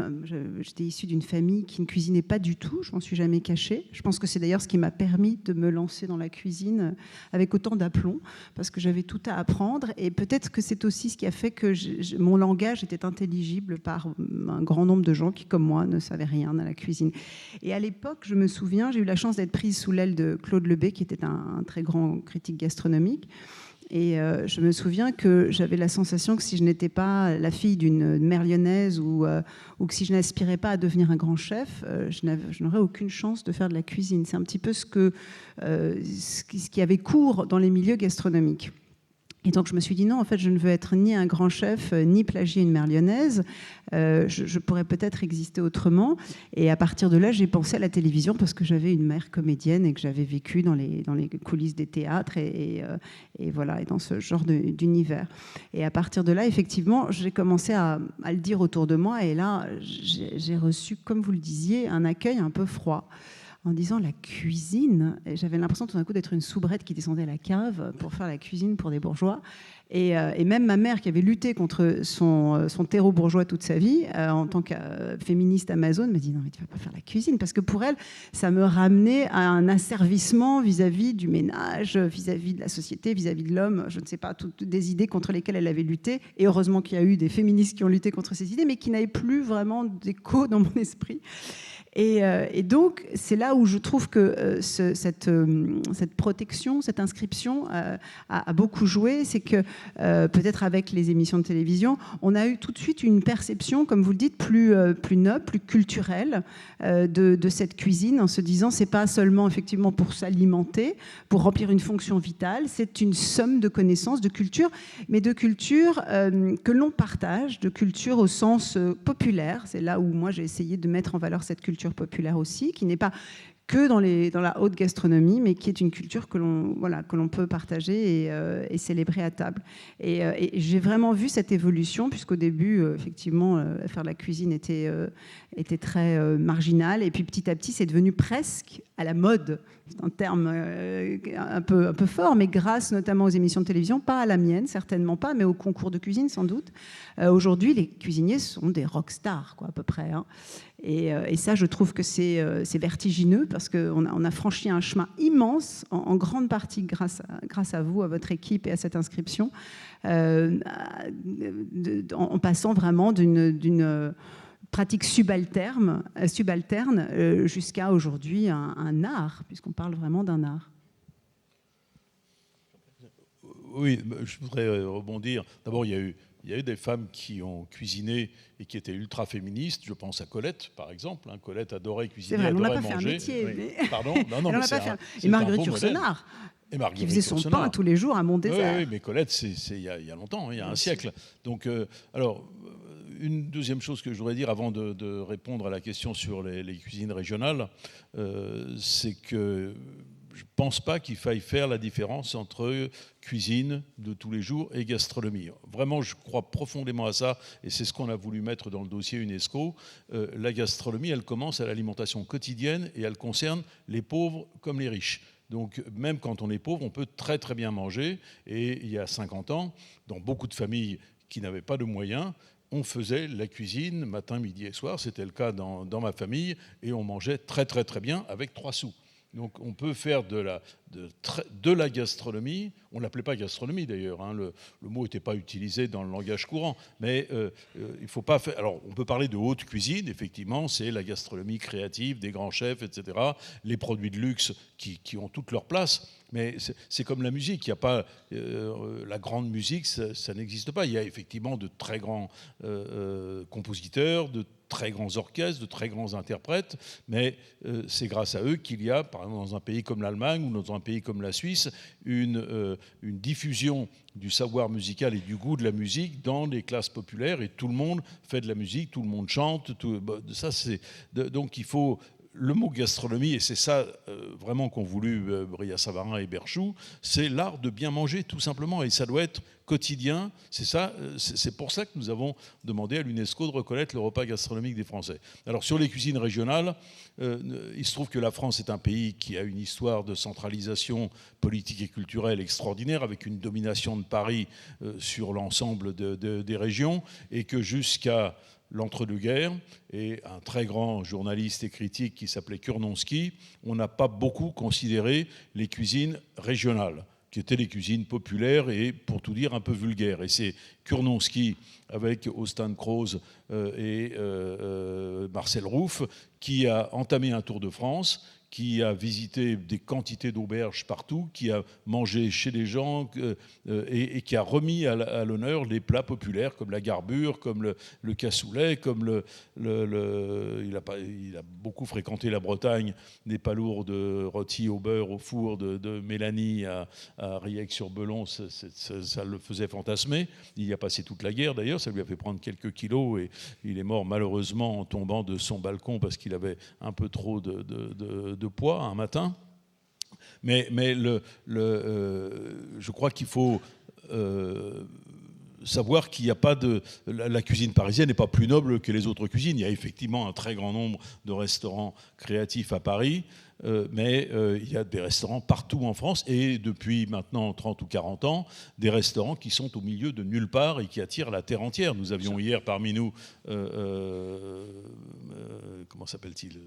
issue d'une famille qui ne cuisinait pas du tout, je m'en suis jamais cachée. Je pense que c'est d'ailleurs ce qui m'a permis de me lancer dans la cuisine avec autant d'aplomb, parce que j'avais tout à apprendre, et peut-être que c'est aussi ce qui a fait que mon langage était intelligible par un grand nombre de gens qui, comme moi, ne savaient rien à la cuisine. Et à l'époque, je me souviens, j'ai eu la chance d'être prise sous l'aile de Claude Lebet, qui était un très grand critique gastronomique. Et je me souviens que j'avais la sensation que si je n'étais pas la fille d'une mère lyonnaise ou que si je n'aspirais pas à devenir un grand chef, je n'aurais aucune chance de faire de la cuisine. C'est un petit peu ce qui avait cours dans les milieux gastronomiques. Et donc je me suis dit non, en fait, je ne veux être ni un grand chef, ni plagier une mère lyonnaise. Je pourrais peut-être exister autrement. Et à partir de là, j'ai pensé à la télévision parce que j'avais une mère comédienne et que j'avais vécu dans les coulisses des théâtres et voilà, et dans ce genre d'univers. Et à partir de là, effectivement, j'ai commencé à le dire autour de moi. Et là, j'ai reçu, comme vous le disiez, un accueil un peu froid, en disant la cuisine. Et j'avais l'impression tout d'un coup d'être une soubrette qui descendait à la cave pour faire la cuisine pour des bourgeois. Et même ma mère, qui avait lutté contre son terreau bourgeois toute sa vie, en tant que féministe Amazon, m'a dit non, mais tu ne vas pas faire la cuisine. Parce que pour elle, ça me ramenait à un asservissement vis-à-vis du ménage, vis-à-vis de la société, vis-à-vis de l'homme. Je ne sais pas, toutes des idées contre lesquelles elle avait lutté. Et heureusement qu'il y a eu des féministes qui ont lutté contre ces idées, mais qui n'avaient plus vraiment d'écho dans mon esprit. Et donc, c'est là où je trouve que cette protection, cette inscription a beaucoup joué. C'est que peut-être avec les émissions de télévision, on a eu tout de suite une perception, comme vous le dites, plus noble, plus culturelle de cette cuisine, en se disant c'est pas seulement effectivement pour s'alimenter, pour remplir une fonction vitale, c'est une somme de connaissances, de culture, mais de culture que l'on partage, de culture au sens populaire. C'est là où moi j'ai essayé de mettre en valeur cette culture populaire aussi, qui n'est pas que dans la haute gastronomie, mais qui est une culture que l'on peut partager et célébrer à table. Et j'ai vraiment vu cette évolution, puisqu'au début, effectivement, faire de la cuisine était très marginal, et puis petit à petit, c'est devenu presque à la mode. C'est un terme un peu fort, mais grâce notamment aux émissions de télévision, pas à la mienne, certainement pas, mais au concours de cuisine, sans doute. Aujourd'hui, les cuisiniers sont des rockstars, quoi, à peu près, hein. Et ça, je trouve que c'est vertigineux, parce qu'on a franchi un chemin immense, en grande partie grâce à vous, à votre équipe et à cette inscription, en passant vraiment d'une pratique subalterne jusqu'à aujourd'hui un art, puisqu'on parle vraiment d'un art. Oui, je voudrais rebondir. D'abord, il y a eu des femmes qui ont cuisiné et qui étaient ultra féministes. Je pense à Colette, par exemple. Colette adorait cuisiner, adorait manger. On n'a pas fait un métier. Oui. Mais... Pardon, non, mais et Marguerite Yourcenar, qui faisait son pain tous les jours à Mont-Désert. Oui, mais Colette, c'est il y a longtemps, il y a un siècle. Donc, alors, une deuxième chose que je voudrais dire avant de répondre à la question sur les cuisines régionales, c'est que ne pense pas qu'il faille faire la différence entre cuisine de tous les jours et gastronomie. Vraiment, je crois profondément à ça, et c'est ce qu'on a voulu mettre dans le dossier UNESCO. La gastronomie, elle commence à l'alimentation quotidienne et elle concerne les pauvres comme les riches. Donc même quand on est pauvre, on peut très très bien manger. Et il y a 50 ans, dans beaucoup de familles qui n'avaient pas de moyens, on faisait la cuisine matin, midi et soir. C'était le cas dans ma famille, et on mangeait très très très bien avec 3 sous. Donc on peut faire de la gastronomie. On ne l'appelait pas gastronomie d'ailleurs, hein. Le mot n'était pas utilisé dans le langage courant. Mais il faut pas faire. Alors on peut parler de haute cuisine, effectivement, c'est la gastronomie créative, des grands chefs, etc. Les produits de luxe qui ont toute leur place. Mais c'est comme la musique, il n'y a pas la grande musique, ça n'existe pas. Il y a effectivement de très grands compositeurs, de très grands orchestres, de très grands interprètes, mais c'est grâce à eux qu'il y a, par exemple, dans un pays comme l'Allemagne ou dans un pays comme la Suisse, une diffusion du savoir musical et du goût de la musique dans les classes populaires, et tout le monde fait de la musique, tout le monde chante. Donc il faut... Le mot gastronomie, et c'est ça vraiment qu'ont voulu Brillat-Savarin et Berchoux, c'est l'art de bien manger, tout simplement, et ça doit être quotidien. C'est pour ça que nous avons demandé à l'UNESCO de reconnaître le repas gastronomique des Français. Alors sur les cuisines régionales, il se trouve que la France est un pays qui a une histoire de centralisation politique et culturelle extraordinaire, avec une domination de Paris sur l'ensemble des régions, et que jusqu'à l'entre-deux-guerres, et un très grand journaliste et critique qui s'appelait Kurnonski, on n'a pas beaucoup considéré les cuisines régionales, qui étaient les cuisines populaires et, pour tout dire, un peu vulgaires. Et c'est Kurnonski, avec Austin Kroos et Marcel Rouff, qui a entamé un tour de France, qui a visité des quantités d'auberges partout, qui a mangé chez les gens et qui a remis à l'honneur les plats populaires comme la garbure, comme le cassoulet, comme il a beaucoup fréquenté la Bretagne, des palourdes rôties au beurre au four de Mélanie à Riec-sur-Belon, ça le faisait fantasmer. Il y a passé toute la guerre d'ailleurs, ça lui a fait prendre quelques kilos, et il est mort malheureusement en tombant de son balcon parce qu'il avait un peu trop de poids un matin. Mais je crois qu'il faut savoir qu'il n'y a pas la cuisine parisienne n'est pas plus noble que les autres cuisines. Il y a effectivement un très grand nombre de restaurants créatifs à Paris, mais il y a des restaurants partout en France, et depuis maintenant 30 ou 40 ans, des restaurants qui sont au milieu de nulle part et qui attirent la terre entière. Nous avions hier parmi nous, comment s'appelle-t-il,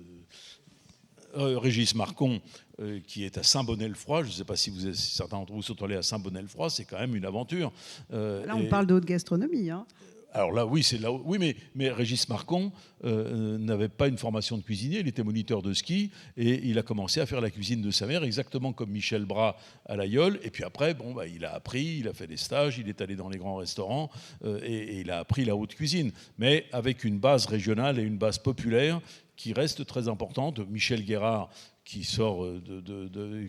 Régis Marcon, qui est à Saint-Bonnet-le-Froid. Je ne sais pas si certains d'entre vous sont allés à Saint-Bonnet-le-Froid, c'est quand même une aventure. Là, on parle de haute gastronomie, hein. Alors là, oui, c'est là. Oui, mais Régis Marcon n'avait pas une formation de cuisinier. Il était moniteur de ski, et il a commencé à faire la cuisine de sa mère, exactement comme Michel Bras à l'Aïeul. Et puis après, il a appris, il a fait des stages, il est allé dans les grands restaurants, et il a appris la haute cuisine, mais avec une base régionale et une base populaire qui reste très importante. Michel Guérard, qui sort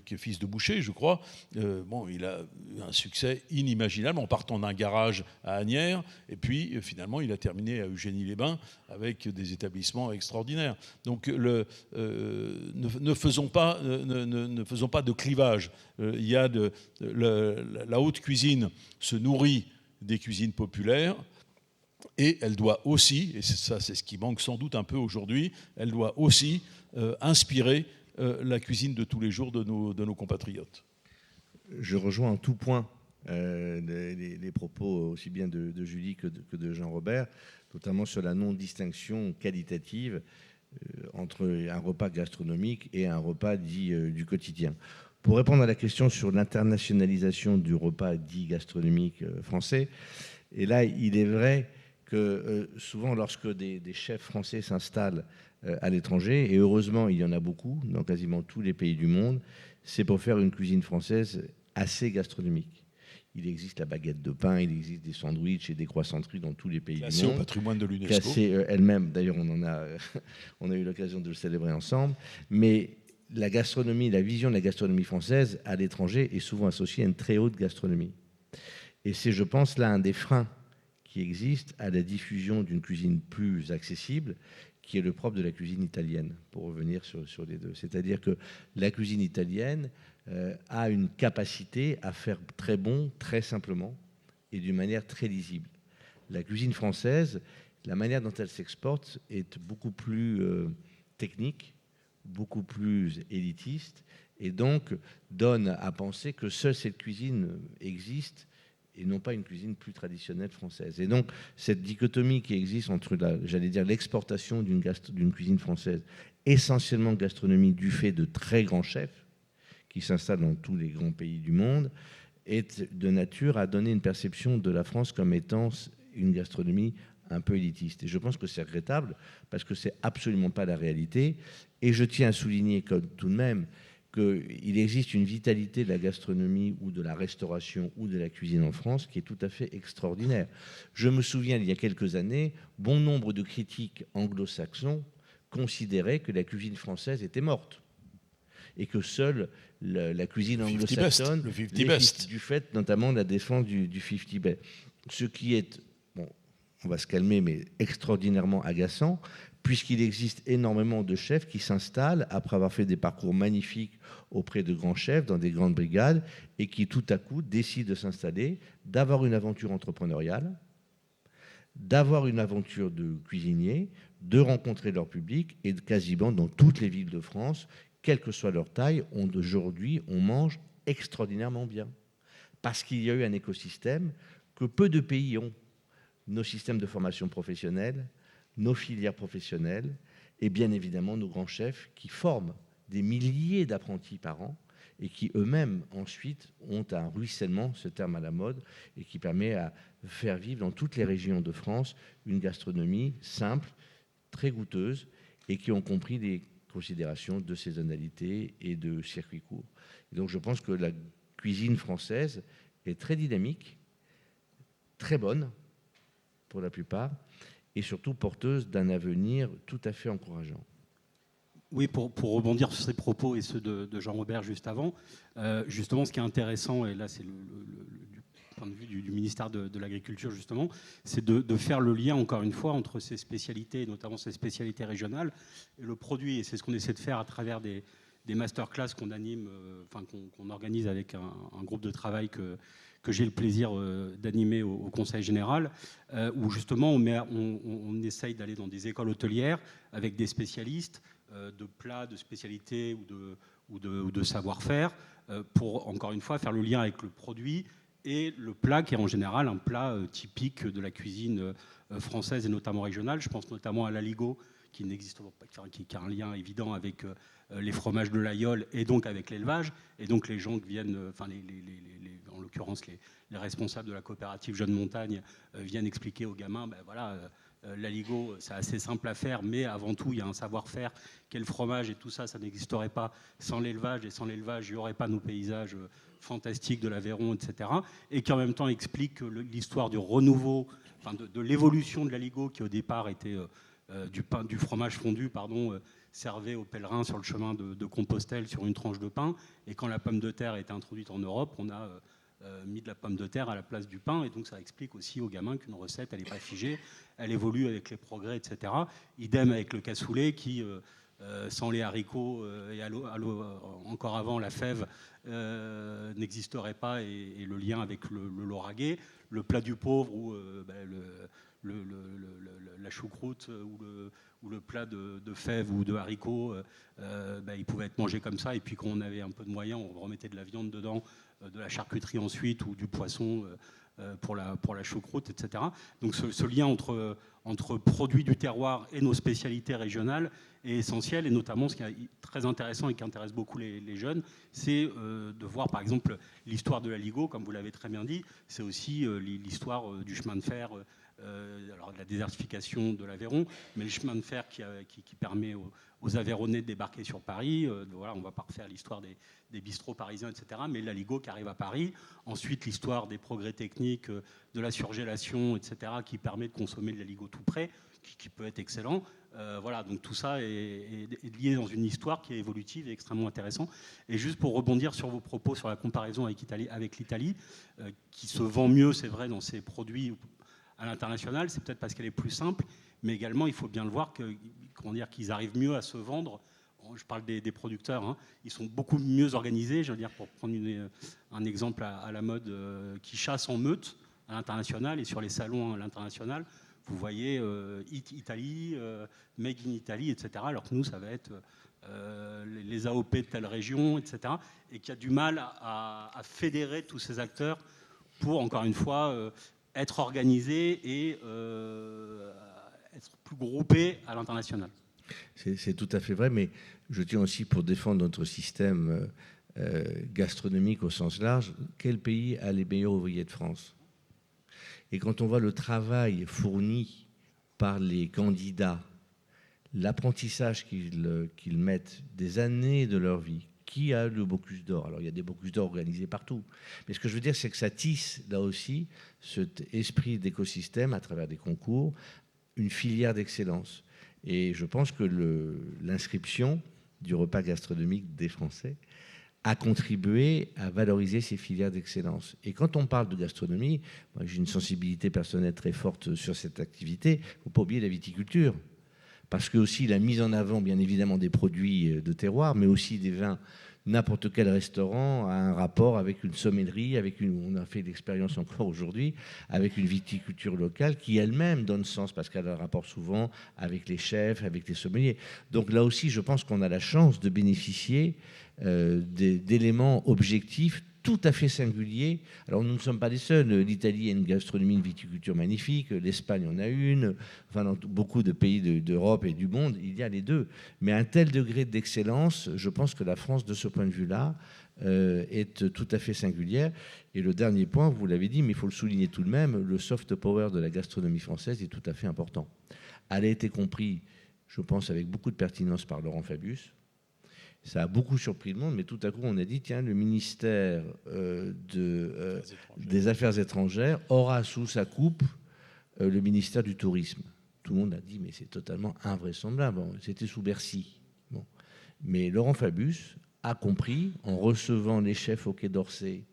qui est fils de boucher, je crois, il a eu un succès inimaginable en partant d'un garage à Asnières, et puis finalement il a terminé à Eugénie-les-Bains avec des établissements extraordinaires. Donc ne faisons pas de clivage. La haute cuisine se nourrit des cuisines populaires, et elle doit aussi, et c'est ce qui manque sans doute un peu aujourd'hui, elle doit aussi inspirer la cuisine de tous les jours de nos compatriotes. Je rejoins en tout point les propos aussi bien de Julie que de Jean-Robert, notamment sur la non-distinction qualitative entre un repas gastronomique et un repas dit du quotidien. Pour répondre à la question sur l'internationalisation du repas dit gastronomique français, et là, il est vrai que souvent, lorsque des chefs français s'installent à l'étranger, et heureusement, il y en a beaucoup dans quasiment tous les pays du monde, c'est pour faire une cuisine française assez gastronomique. Il existe la baguette de pain, il existe des sandwichs et des croissanteries dans tous les pays du monde. Classé au patrimoine de l'UNESCO. Classé elle-même, d'ailleurs, on a eu l'occasion de le célébrer ensemble. Mais la gastronomie, la vision de la gastronomie française à l'étranger est souvent associée à une très haute gastronomie. Et c'est, je pense, là un des freins qui existe à la diffusion d'une cuisine plus accessible, qui est le propre de la cuisine italienne, pour revenir sur les deux. C'est-à-dire que la cuisine italienne a une capacité à faire très bon, très simplement, et d'une manière très lisible. La cuisine française, la manière dont elle s'exporte est beaucoup plus technique, beaucoup plus élitiste, et donc donne à penser que seule cette cuisine existe et non pas une cuisine plus traditionnelle française. Et donc cette dichotomie qui existe entre, l'exportation d'une cuisine française, essentiellement gastronomie du fait de très grands chefs qui s'installent dans tous les grands pays du monde, est de nature à donner une perception de la France comme étant une gastronomie un peu élitiste. Et je pense que c'est regrettable parce que c'est absolument pas la réalité. Et je tiens à souligner tout de même qu'il existe une vitalité de la gastronomie ou de la restauration ou de la cuisine en France qui est tout à fait extraordinaire. Je me souviens, il y a quelques années, bon nombre de critiques anglo-saxons considéraient que la cuisine française était morte et que seule la cuisine anglo-saxonne, du fait notamment de la défense du 50 best. Ce qui est, bon, on va se calmer, mais extraordinairement agaçant, puisqu'il existe énormément de chefs qui s'installent après avoir fait des parcours magnifiques auprès de grands chefs dans des grandes brigades et qui tout à coup décident de s'installer, d'avoir une aventure entrepreneuriale, d'avoir une aventure de cuisinier, de rencontrer leur public et quasiment dans toutes les villes de France, quelle que soit leur taille, aujourd'hui on mange extraordinairement bien. Parce qu'il y a eu un écosystème que peu de pays ont. Nos systèmes de formation professionnelle, nos filières professionnelles et bien évidemment nos grands chefs qui forment des milliers d'apprentis par an et qui eux-mêmes ensuite ont un ruissellement, ce terme à la mode, et qui permet à faire vivre dans toutes les régions de France une gastronomie simple, très goûteuse et qui ont compris les considérations de saisonnalité et de circuit court. Et donc je pense que la cuisine française est très dynamique, très bonne pour la plupart, et surtout porteuse d'un avenir tout à fait encourageant. Oui, pour rebondir sur ces propos et ceux de Jean-Robert juste avant, justement, ce qui est intéressant, et là c'est du point de vue du ministère de l'Agriculture, justement, c'est de faire le lien, encore une fois, entre ces spécialités, et notamment ces spécialités régionales, et le produit. Et c'est ce qu'on essaie de faire à travers des masterclass qu'on anime, qu'on organise avec un groupe de travail que j'ai le plaisir d'animer au Conseil général, où justement on essaye d'aller dans des écoles hôtelières avec des spécialistes de plats, de spécialités ou de savoir-faire, pour encore une fois faire le lien avec le produit et le plat qui est en général un plat typique de la cuisine française et notamment régionale. Je pense notamment à l'aligot qui n'existe pas, qui a un lien évident avec les fromages de l'Aïol et donc avec l'élevage. Et donc les gens qui viennent, en l'occurrence les responsables de la coopérative Jeune Montagne viennent expliquer aux gamins, l'aligot c'est assez simple à faire, mais avant tout il y a un savoir-faire, quel fromage et tout ça, ça n'existerait pas sans l'élevage, et sans l'élevage il n'y aurait pas nos paysages fantastiques de l'Aveyron, etc. Et qui en même temps explique l'histoire du renouveau, de l'évolution de l'aligot qui au départ était du fromage fondu, servait aux pèlerins sur le chemin de Compostelle sur une tranche de pain. Et quand la pomme de terre a été introduite en Europe, on a mis de la pomme de terre à la place du pain. Et donc ça explique aussi aux gamins qu'une recette, elle n'est pas figée, elle évolue avec les progrès, etc. Idem avec le cassoulet qui, sans les haricots et encore avant la fève, n'existerait pas, et le lien avec le lauragais. Le plat du pauvre ou la choucroute ou le plat de fèves ou de haricots, il pouvait être mangé comme ça, et puis quand on avait un peu de moyens, on remettait de la viande dedans, de la charcuterie ensuite, ou du poisson pour la choucroute, etc. Donc ce lien entre produits du terroir et nos spécialités régionales est essentiel, et notamment ce qui est très intéressant et qui intéresse beaucoup les jeunes, c'est de voir par exemple l'histoire de l'aligot, comme vous l'avez très bien dit, c'est aussi l'histoire du chemin de fer, alors de la désertification de l'Aveyron, mais le chemin de fer qui permet aux Aveyronnais de débarquer sur Paris. Voilà, on ne va pas refaire l'histoire des bistrots parisiens, etc., mais l'aligot qui arrive à Paris. Ensuite, l'histoire des progrès techniques, de la surgélation, etc., qui permet de consommer de l'aligot tout prêt, qui peut être excellent. Voilà, donc tout ça est lié dans une histoire qui est évolutive et extrêmement intéressante. Et juste pour rebondir sur vos propos sur la comparaison avec l'Italie, qui se vend mieux, c'est vrai, dans ses produits à l'international, c'est peut-être parce qu'elle est plus simple, mais également, il faut bien le voir que qu'ils arrivent mieux à se vendre. Je parle des producteurs, hein. Ils sont beaucoup mieux organisés. Je veux dire, pour prendre un exemple à la mode, qui chassent en meute à l'international et sur les salons à l'international, vous voyez Italie, Made in Italy, etc. Alors que nous, ça va être les AOP de telle région, etc. Et qu'il y a du mal à fédérer tous ces acteurs pour, encore une fois, être organisés et être plus groupés à l'international. C'est tout à fait vrai, mais je tiens aussi, pour défendre notre système gastronomique au sens large, quel pays a les meilleurs ouvriers de France? Et quand on voit le travail fourni par les candidats, l'apprentissage qu'ils mettent des années de leur vie, qui a le Bocuse d'Or? Alors, il y a des Bocuses d'Or organisés partout. Mais ce que je veux dire, c'est que ça tisse, là aussi, cet esprit d'écosystème à travers des concours, une filière d'excellence. Et je pense que l'inscription du repas gastronomique des Français a contribué à valoriser ces filières d'excellence. Et quand on parle de gastronomie, moi j'ai une sensibilité personnelle très forte sur cette activité, il ne faut pas oublier la viticulture. Parce que aussi la mise en avant, bien évidemment, des produits de terroir, mais aussi des vins. N'importe quel restaurant a un rapport avec une sommellerie, on a fait l'expérience encore aujourd'hui, avec une viticulture locale qui elle-même donne sens, parce qu'elle a un rapport souvent avec les chefs, avec les sommeliers. Donc là aussi, je pense qu'on a la chance de bénéficier d'éléments objectifs tout à fait singuliers. Alors nous ne sommes pas les seuls. L'Italie a une gastronomie, une viticulture magnifique. L'Espagne en a une. Enfin, dans beaucoup de pays d'Europe et du monde, il y a les deux. Mais un tel degré d'excellence, je pense que la France, de ce point de vue-là, est tout à fait singulière. Et le dernier point, vous l'avez dit, mais il faut le souligner tout de même, le soft power de la gastronomie française est tout à fait important. Elle a été compris, je pense, avec beaucoup de pertinence par Laurent Fabius. Ça a beaucoup surpris le monde, mais tout à coup, on a dit, tiens, le ministère des Affaires étrangères aura sous sa coupe le ministère du Tourisme. Tout le monde a dit, mais c'est totalement invraisemblable. Bon, c'était sous Bercy. Bon. Mais Laurent Fabius a compris, en recevant les chefs au Quai d'Orsay,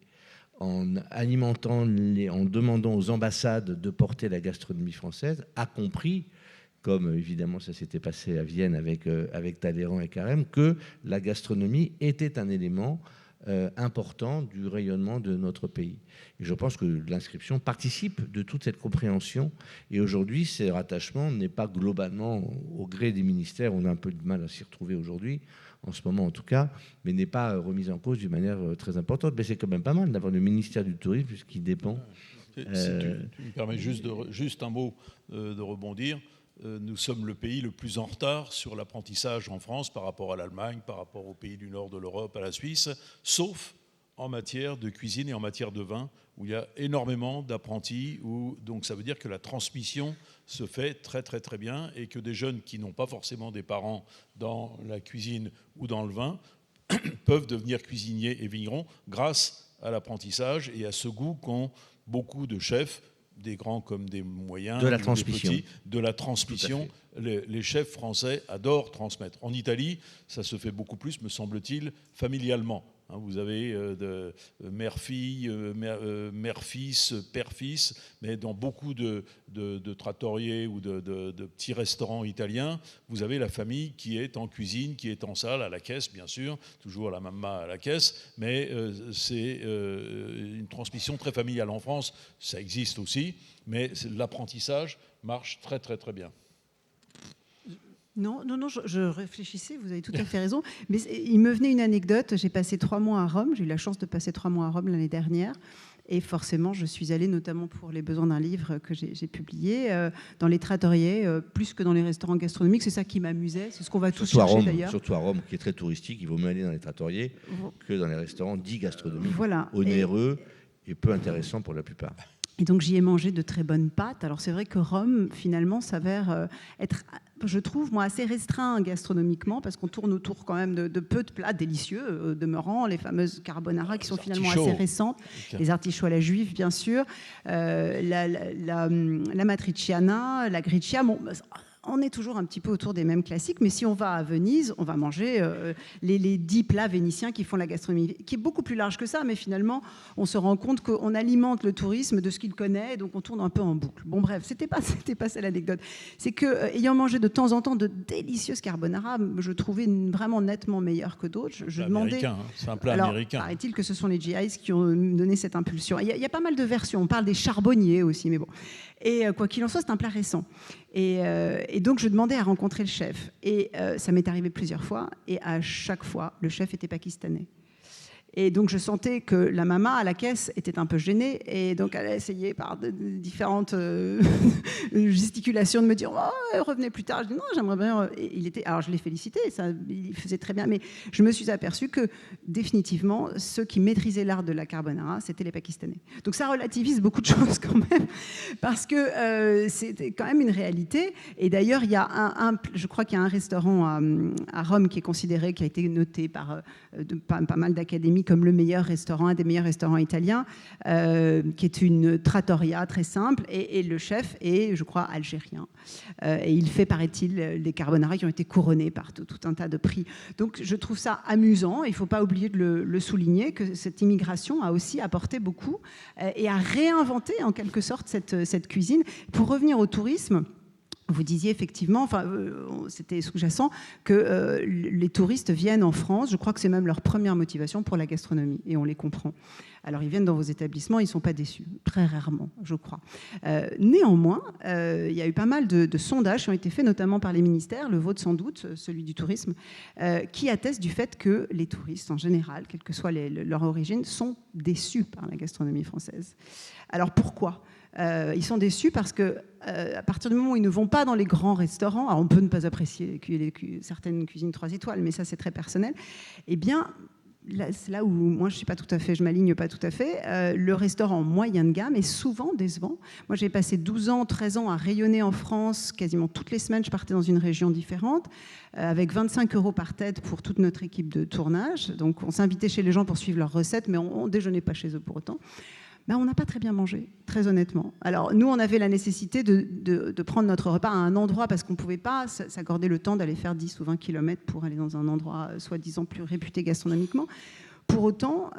en alimentant, en demandant aux ambassades de porter la gastronomie française, a compris, comme évidemment ça s'était passé à Vienne avec Talleyrand et Carême, que la gastronomie était un élément important du rayonnement de notre pays. Et je pense que l'inscription participe de toute cette compréhension. Et aujourd'hui, ce rattachement n'est pas globalement au gré des ministères. On a un peu de mal à s'y retrouver aujourd'hui, en ce moment en tout cas, mais n'est pas remise en cause d'une manière très importante. Mais c'est quand même pas mal d'avoir le ministère du Tourisme, puisqu'il dépend... Si tu me permets juste un mot de rebondir. Nous sommes le pays le plus en retard sur l'apprentissage en France par rapport à l'Allemagne, par rapport aux pays du nord de l'Europe, à la Suisse, sauf en matière de cuisine et en matière de vin, où il y a énormément d'apprentis, donc ça veut dire que la transmission se fait très très très bien et que des jeunes qui n'ont pas forcément des parents dans la cuisine ou dans le vin peuvent devenir cuisiniers et vignerons grâce à l'apprentissage et à ce goût qu'ont beaucoup de chefs, des grands comme des moyens, de la des transmission. petits, de la transmission. Les chefs français adorent transmettre. En Italie, ça se fait beaucoup plus, me semble-t-il, familialement. Vous avez mère-fille, mère-fils, père-fils, mais dans beaucoup de trattoriers ou de petits restaurants italiens, vous avez la famille qui est en cuisine, qui est en salle, à la caisse, bien sûr, toujours la maman à la caisse, mais c'est une transmission très familiale. En France, ça existe aussi, mais l'apprentissage marche très, très, très bien. Non, je réfléchissais, vous avez tout à fait raison. Mais il me venait une anecdote. J'ai passé 3 mois à Rome. J'ai eu la chance de passer 3 mois à Rome l'année dernière. Et forcément, je suis allée, notamment pour les besoins d'un livre que j'ai publié, dans les trattoriers, plus que dans les restaurants gastronomiques. C'est ça qui m'amusait. C'est ce qu'on va tous chercher d'ailleurs. Surtout à Rome, qui est très touristique. Il vaut mieux aller dans les trattoriers que dans les restaurants dits gastronomiques. Voilà. Onéreux et peu intéressants pour la plupart. Et donc j'y ai mangé de très bonnes pâtes. Alors c'est vrai que Rome, finalement, s'avère être, je trouve, moi, assez restreint gastronomiquement, parce qu'on tourne autour quand même de peu de plats délicieux, demeurant les fameuses carbonara qui sont finalement assez récentes, les artichauts à la juive, bien sûr, la matriciana, la griccia. Bon, on est toujours un petit peu autour des mêmes classiques, mais si on va à Venise, on va manger les 10 plats vénitiens qui font la gastronomie, qui est beaucoup plus large que ça, mais finalement, on se rend compte qu'on alimente le tourisme de ce qu'il connaît, donc on tourne un peu en boucle. Bon bref, c'était pas ça l'anecdote. C'est que, ayant mangé de temps en temps de délicieuses carbonara, je trouvais vraiment nettement meilleures que d'autres. Je demandais... C'est un plat Alors, américain. paraît-il que ce sont les GIs qui ont donné cette impulsion. Il y a pas mal de versions, on parle des charbonniers aussi, mais bon. Et quoi qu'il en soit, c'est un plat récent. Et donc, je demandais à rencontrer le chef. Et ça m'est arrivé plusieurs fois. Et à chaque fois, le chef était pakistanais. Et donc, je sentais que la maman à la caisse était un peu gênée. Et donc, elle a essayé par différentes gesticulations de me dire « Oh, revenez plus tard ». Je dis « Non, j'aimerais bien… » Alors, je l'ai félicité, il faisait très bien. Mais je me suis aperçue que, définitivement, ceux qui maîtrisaient l'art de la carbonara, c'était les Pakistanais. Donc, ça relativise beaucoup de choses quand même. Parce que c'était quand même une réalité. Et d'ailleurs, il y a je crois qu'il y a un restaurant à Rome qui est considéré, qui a été noté par pas mal d'académies comme le meilleur restaurant, un des meilleurs restaurants italiens, qui est une trattoria très simple, et le chef est, je crois, algérien. Et il fait, paraît-il, des carbonara qui ont été couronnés par tout un tas de prix. Donc je trouve ça amusant, il ne faut pas oublier de le souligner, que cette immigration a aussi apporté beaucoup et a réinventé en quelque sorte cette cuisine. Pour revenir au tourisme, vous disiez effectivement, c'était sous-jacent, que les touristes viennent en France. Je crois que c'est même leur première motivation pour la gastronomie, et on les comprend. Alors, ils viennent dans vos établissements, ils ne sont pas déçus, très rarement, je crois. Néanmoins, il y a eu pas mal de sondages qui ont été faits, notamment par les ministères, le vôtre sans doute, celui du tourisme, qui attestent du fait que les touristes, en général, quelle que soit leur origine, sont déçus par la gastronomie française. Alors, pourquoi ? Ils sont déçus parce que à partir du moment où ils ne vont pas dans les grands restaurants, alors on peut ne pas apprécier certaines cuisines 3 étoiles, mais ça c'est très personnel, eh bien c'est là où moi je m'aligne pas tout à fait. Le restaurant moyen de gamme est souvent décevant. Moi j'ai passé 12 ans, 13 ans à rayonner en France, quasiment toutes les semaines je partais dans une région différente, avec 25 € par tête pour toute notre équipe de tournage. Donc on s'invitait chez les gens pour suivre leurs recettes, mais on déjeunait pas chez eux pour autant. On n'a pas très bien mangé, très honnêtement. Alors, nous, on avait la nécessité de prendre notre repas à un endroit parce qu'on ne pouvait pas s'accorder le temps d'aller faire 10 ou 20 km pour aller dans un endroit soi-disant plus réputé gastronomiquement. Pour autant,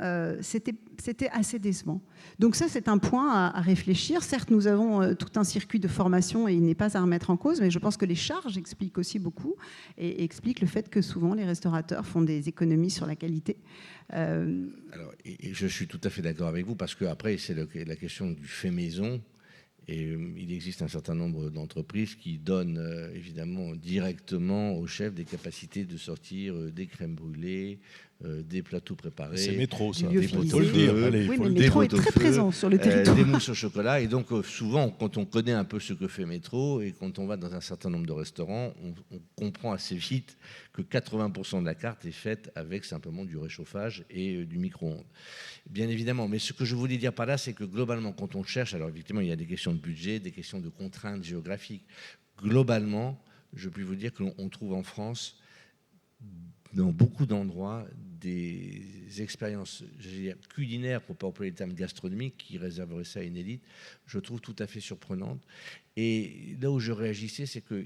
c'était assez décevant. Donc ça, c'est un point à réfléchir. Certes, nous avons tout un circuit de formation et il n'est pas à remettre en cause, mais je pense que les charges expliquent aussi beaucoup et expliquent le fait que souvent les restaurateurs font des économies sur la qualité. Alors, et je suis tout à fait d'accord avec vous, parce qu'après, c'est la question du fait maison. Et il existe un certain nombre d'entreprises qui donnent évidemment directement au chef des capacités de sortir des crèmes brûlées, des plateaux préparés. C'est Métro, ça. Des faut le dire. Allez, oui, faut mais le le Métro est très présent sur le territoire. Des mousses au chocolat. Et donc, souvent, quand on connaît un peu ce que fait Métro et quand on va dans un certain nombre de restaurants, on comprend assez vite que 80% de la carte est faite avec simplement du réchauffage et du micro-ondes. Bien évidemment. Mais ce que je voulais dire par là, c'est que globalement, quand on cherche, alors effectivement, il y a des questions de budget, des questions de contraintes géographiques. Globalement, je puis vous dire qu'on trouve en France, dans beaucoup d'endroits, des expériences culinaires, pour ne pas employer le terme gastronomique, qui réserveraient ça à une élite, je trouve tout à fait surprenante. Et là où je réagissais, c'est que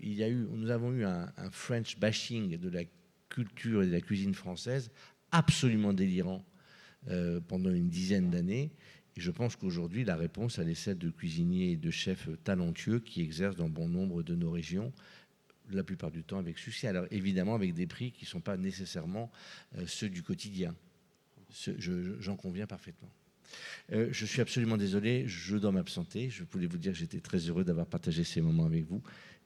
nous avons eu un French bashing de la culture et de la cuisine française absolument délirant pendant une dizaine d'années. Et je pense qu'aujourd'hui, la réponse, elle est celle de cuisiniers et de chefs talentueux qui exercent dans bon nombre de nos régions, la plupart du temps avec succès. Alors évidemment avec des prix qui ne sont pas nécessairement ceux du quotidien. J'en conviens parfaitement. Je suis absolument désolé, je dois m'absenter. Je voulais vous dire que j'étais très heureux d'avoir partagé ces moments avec vous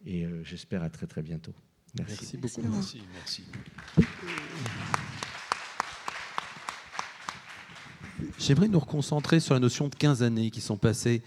et j'espère à très très bientôt. Merci beaucoup. Merci. J'aimerais nous reconcentrer sur la notion de 15 années qui sont passées.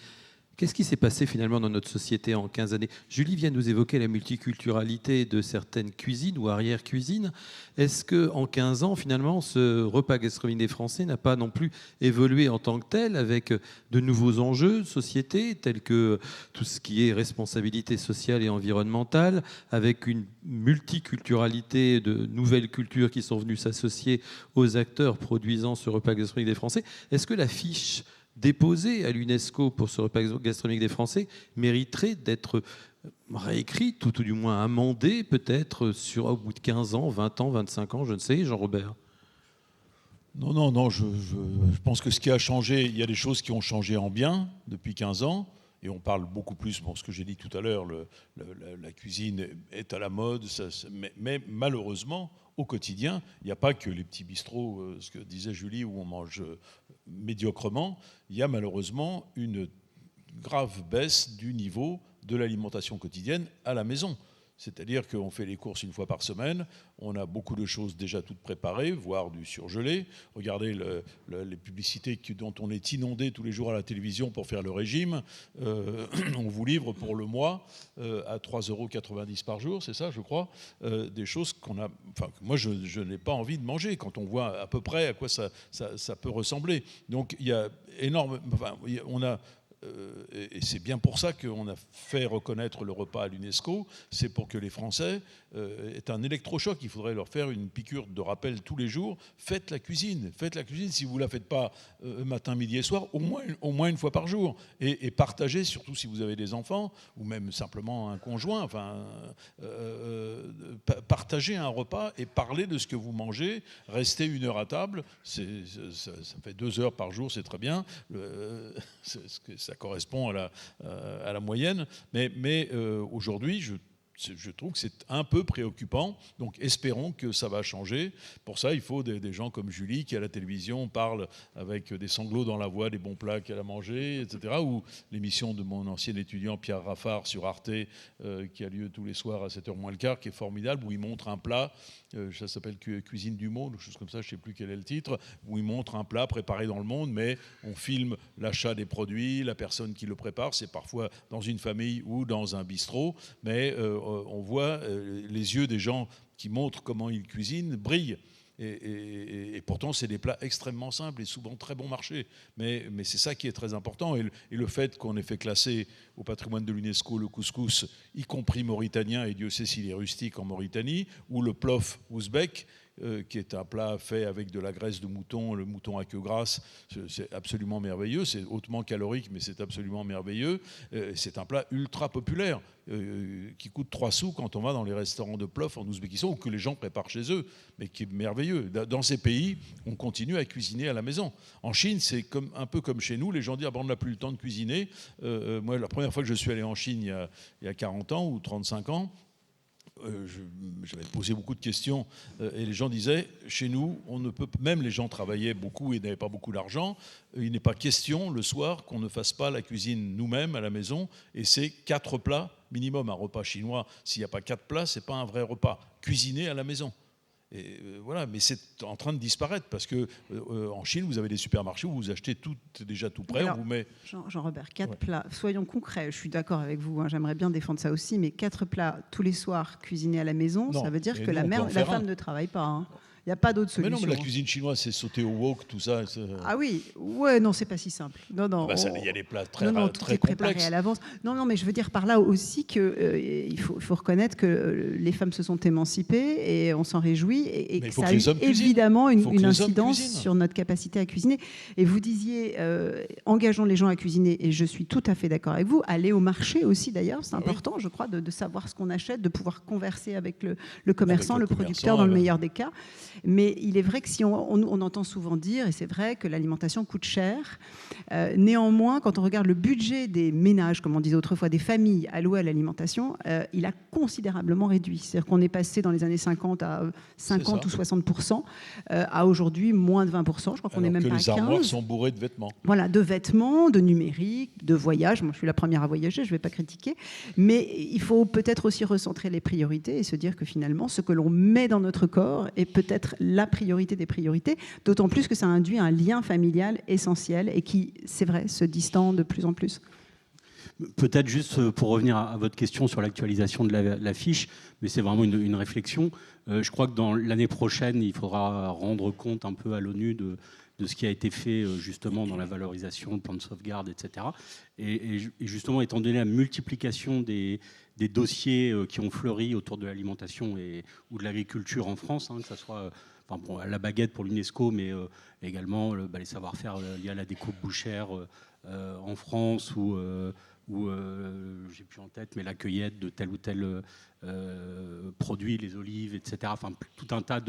Qu'est-ce qui s'est passé finalement dans notre société en 15 années ? Julie vient de nous évoquer la multiculturalité de certaines cuisines ou arrière-cuisines. Est-ce qu'en 15 ans, finalement, ce repas gastronomique des Français n'a pas non plus évolué en tant que tel, avec de nouveaux enjeux de société, tels que tout ce qui est responsabilité sociale et environnementale, avec une multiculturalité de nouvelles cultures qui sont venues s'associer aux acteurs produisant ce repas gastronomique des Français ? Est-ce que la fiche déposé à l'UNESCO pour ce repas gastronomique des Français mériterait d'être réécrit, tout du moins amendé, peut-être au bout de 15 ans, 20 ans, 25 ans, je ne sais, Jean-Robert. Non, je pense que ce qui a changé, il y a des choses qui ont changé en bien depuis 15 ans, et on parle beaucoup plus, ce que j'ai dit tout à l'heure, la cuisine est à la mode, mais malheureusement, au quotidien, il n'y a pas que les petits bistrots, ce que disait Julie, où on mange médiocrement, il y a malheureusement une grave baisse du niveau de l'alimentation quotidienne à la maison. C'est-à-dire qu'on fait les courses une fois par semaine, on a beaucoup de choses déjà toutes préparées, voire du surgelé. Regardez les publicités dont on est inondé tous les jours à la télévision pour faire le régime. On vous livre pour le mois à 3,90 € par jour, c'est ça, je crois. Des choses que moi, je n'ai pas envie de manger quand on voit à peu près à quoi ça peut ressembler. Donc il y a et c'est bien pour ça qu'on a fait reconnaître le repas à l'UNESCO, c'est pour que les Français aient un électrochoc. Il faudrait leur faire une piqûre de rappel tous les jours. Faites la cuisine. Si vous ne la faites pas matin, midi et soir, au moins une fois par jour. Et partagez, surtout si vous avez des enfants, ou même simplement un conjoint, partagez un repas et parlez de ce que vous mangez. Restez 1 heure à table. Ça fait 2 heures par jour, c'est très bien. Ça correspond à la moyenne, mais aujourd'hui, je trouve que c'est un peu préoccupant, donc espérons que ça va changer. Pour ça, il faut des gens comme Julie qui, à la télévision, parle avec des sanglots dans la voix des bons plats qu'elle a mangés, etc. Ou l'émission de mon ancien étudiant Pierre Raffard sur Arte, qui a lieu tous les soirs à 7h moins le quart, qui est formidable, où il montre un plat, ça s'appelle Cuisine du monde, ou chose comme ça, je ne sais plus quel est le titre, où il montre un plat préparé dans le monde, mais on filme l'achat des produits, la personne qui le prépare, c'est parfois dans une famille ou dans un bistrot, mais on voit les yeux des gens qui montrent comment ils cuisinent brillent. Et pourtant, c'est des plats extrêmement simples et souvent très bon marché. Mais c'est ça qui est très important. Et le fait qu'on ait fait classer au patrimoine de l'UNESCO le couscous, y compris mauritanien, et Dieu sait s'il est rustique en Mauritanie, ou le plof ouzbek, qui est un plat fait avec de la graisse de mouton, le mouton à queue grasse, c'est absolument merveilleux, c'est hautement calorique, mais c'est absolument merveilleux. C'est un plat ultra populaire, qui coûte 3 sous quand on va dans les restaurants de plof en Ouzbékistan, ou que les gens préparent chez eux, mais qui est merveilleux. Dans ces pays, on continue à cuisiner à la maison. En Chine, c'est un peu comme chez nous, les gens disent on n'a plus le temps de cuisiner. Moi, la première fois que je suis allé en Chine, il y a 40 ans ou 35 ans, j'avais posé beaucoup de questions et les gens disaient chez nous on ne peut, même les gens travaillaient beaucoup et n'avaient pas beaucoup d'argent, il n'est pas question le soir qu'on ne fasse pas la cuisine nous-mêmes à la maison, et c'est 4 plats minimum. Un repas chinois, s'il n'y a pas 4 plats, c'est pas un vrai repas cuisiné à la maison. Et voilà, mais c'est en train de disparaître parce que en Chine, vous avez des supermarchés où vous achetez déjà tout prêt. Alors, on vous met... Jean-Robert, 4 plats. Soyons concrets. Je suis d'accord avec vous. J'aimerais bien défendre ça aussi, mais 4 plats tous les soirs cuisinés à la maison, ça veut dire que la femme ne travaille pas. Il n'y a pas d'autre solution. Mais non, mais la cuisine chinoise, c'est sauter au wok, tout ça. Ah oui, ouais, non, c'est pas si simple. Non. Il y a des plats très tout est préparé complexes. à l'avance. Non, mais je veux dire par là aussi que il faut reconnaître que les femmes se sont émancipées et on s'en réjouit, et que ça a eu évidemment une incidence sur notre capacité à cuisiner. Et vous disiez, engageons les gens à cuisiner, et je suis tout à fait d'accord avec vous. Aller au marché aussi, d'ailleurs, c'est important, je crois, de savoir ce qu'on achète, de pouvoir converser avec le commerçant, le producteur, dans le meilleur des cas. Mais il est vrai que si on entend souvent dire, et c'est vrai, que l'alimentation coûte cher. Néanmoins, quand on regarde le budget des ménages, comme on disait autrefois, des familles allouées à l'alimentation, il a considérablement réduit. C'est-à-dire qu'on est passé dans les années 50 à 50 ou 60%, à aujourd'hui moins de 20%. Je crois qu'on n'est même pas à 15%. Les armoires sont bourrées de vêtements. Voilà, de vêtements, de numérique, de voyage. Moi, je suis la première à voyager, je ne vais pas critiquer. Mais il faut peut-être aussi recentrer les priorités et se dire que finalement, ce que l'on met dans notre corps est peut-être la priorité des priorités, d'autant plus que ça induit un lien familial essentiel et qui, c'est vrai, se distend de plus en plus. Peut-être juste pour revenir à votre question sur l'actualisation de la fiche, mais c'est vraiment une réflexion. Je crois que dans l'année prochaine, il faudra rendre compte un peu à l'ONU de ce qui a été fait justement dans la valorisation, le plan de sauvegarde, etc. Et justement, étant donné la multiplication des dossiers qui ont fleuri autour de l'alimentation ou de l'agriculture en France, que ce soit enfin bon, la baguette pour l'UNESCO, mais également les savoir-faire liés à la découpe bouchère en France ou j'ai plus en tête, mais la cueillette de tel ou tel produit, les olives, etc. Enfin, tout un tas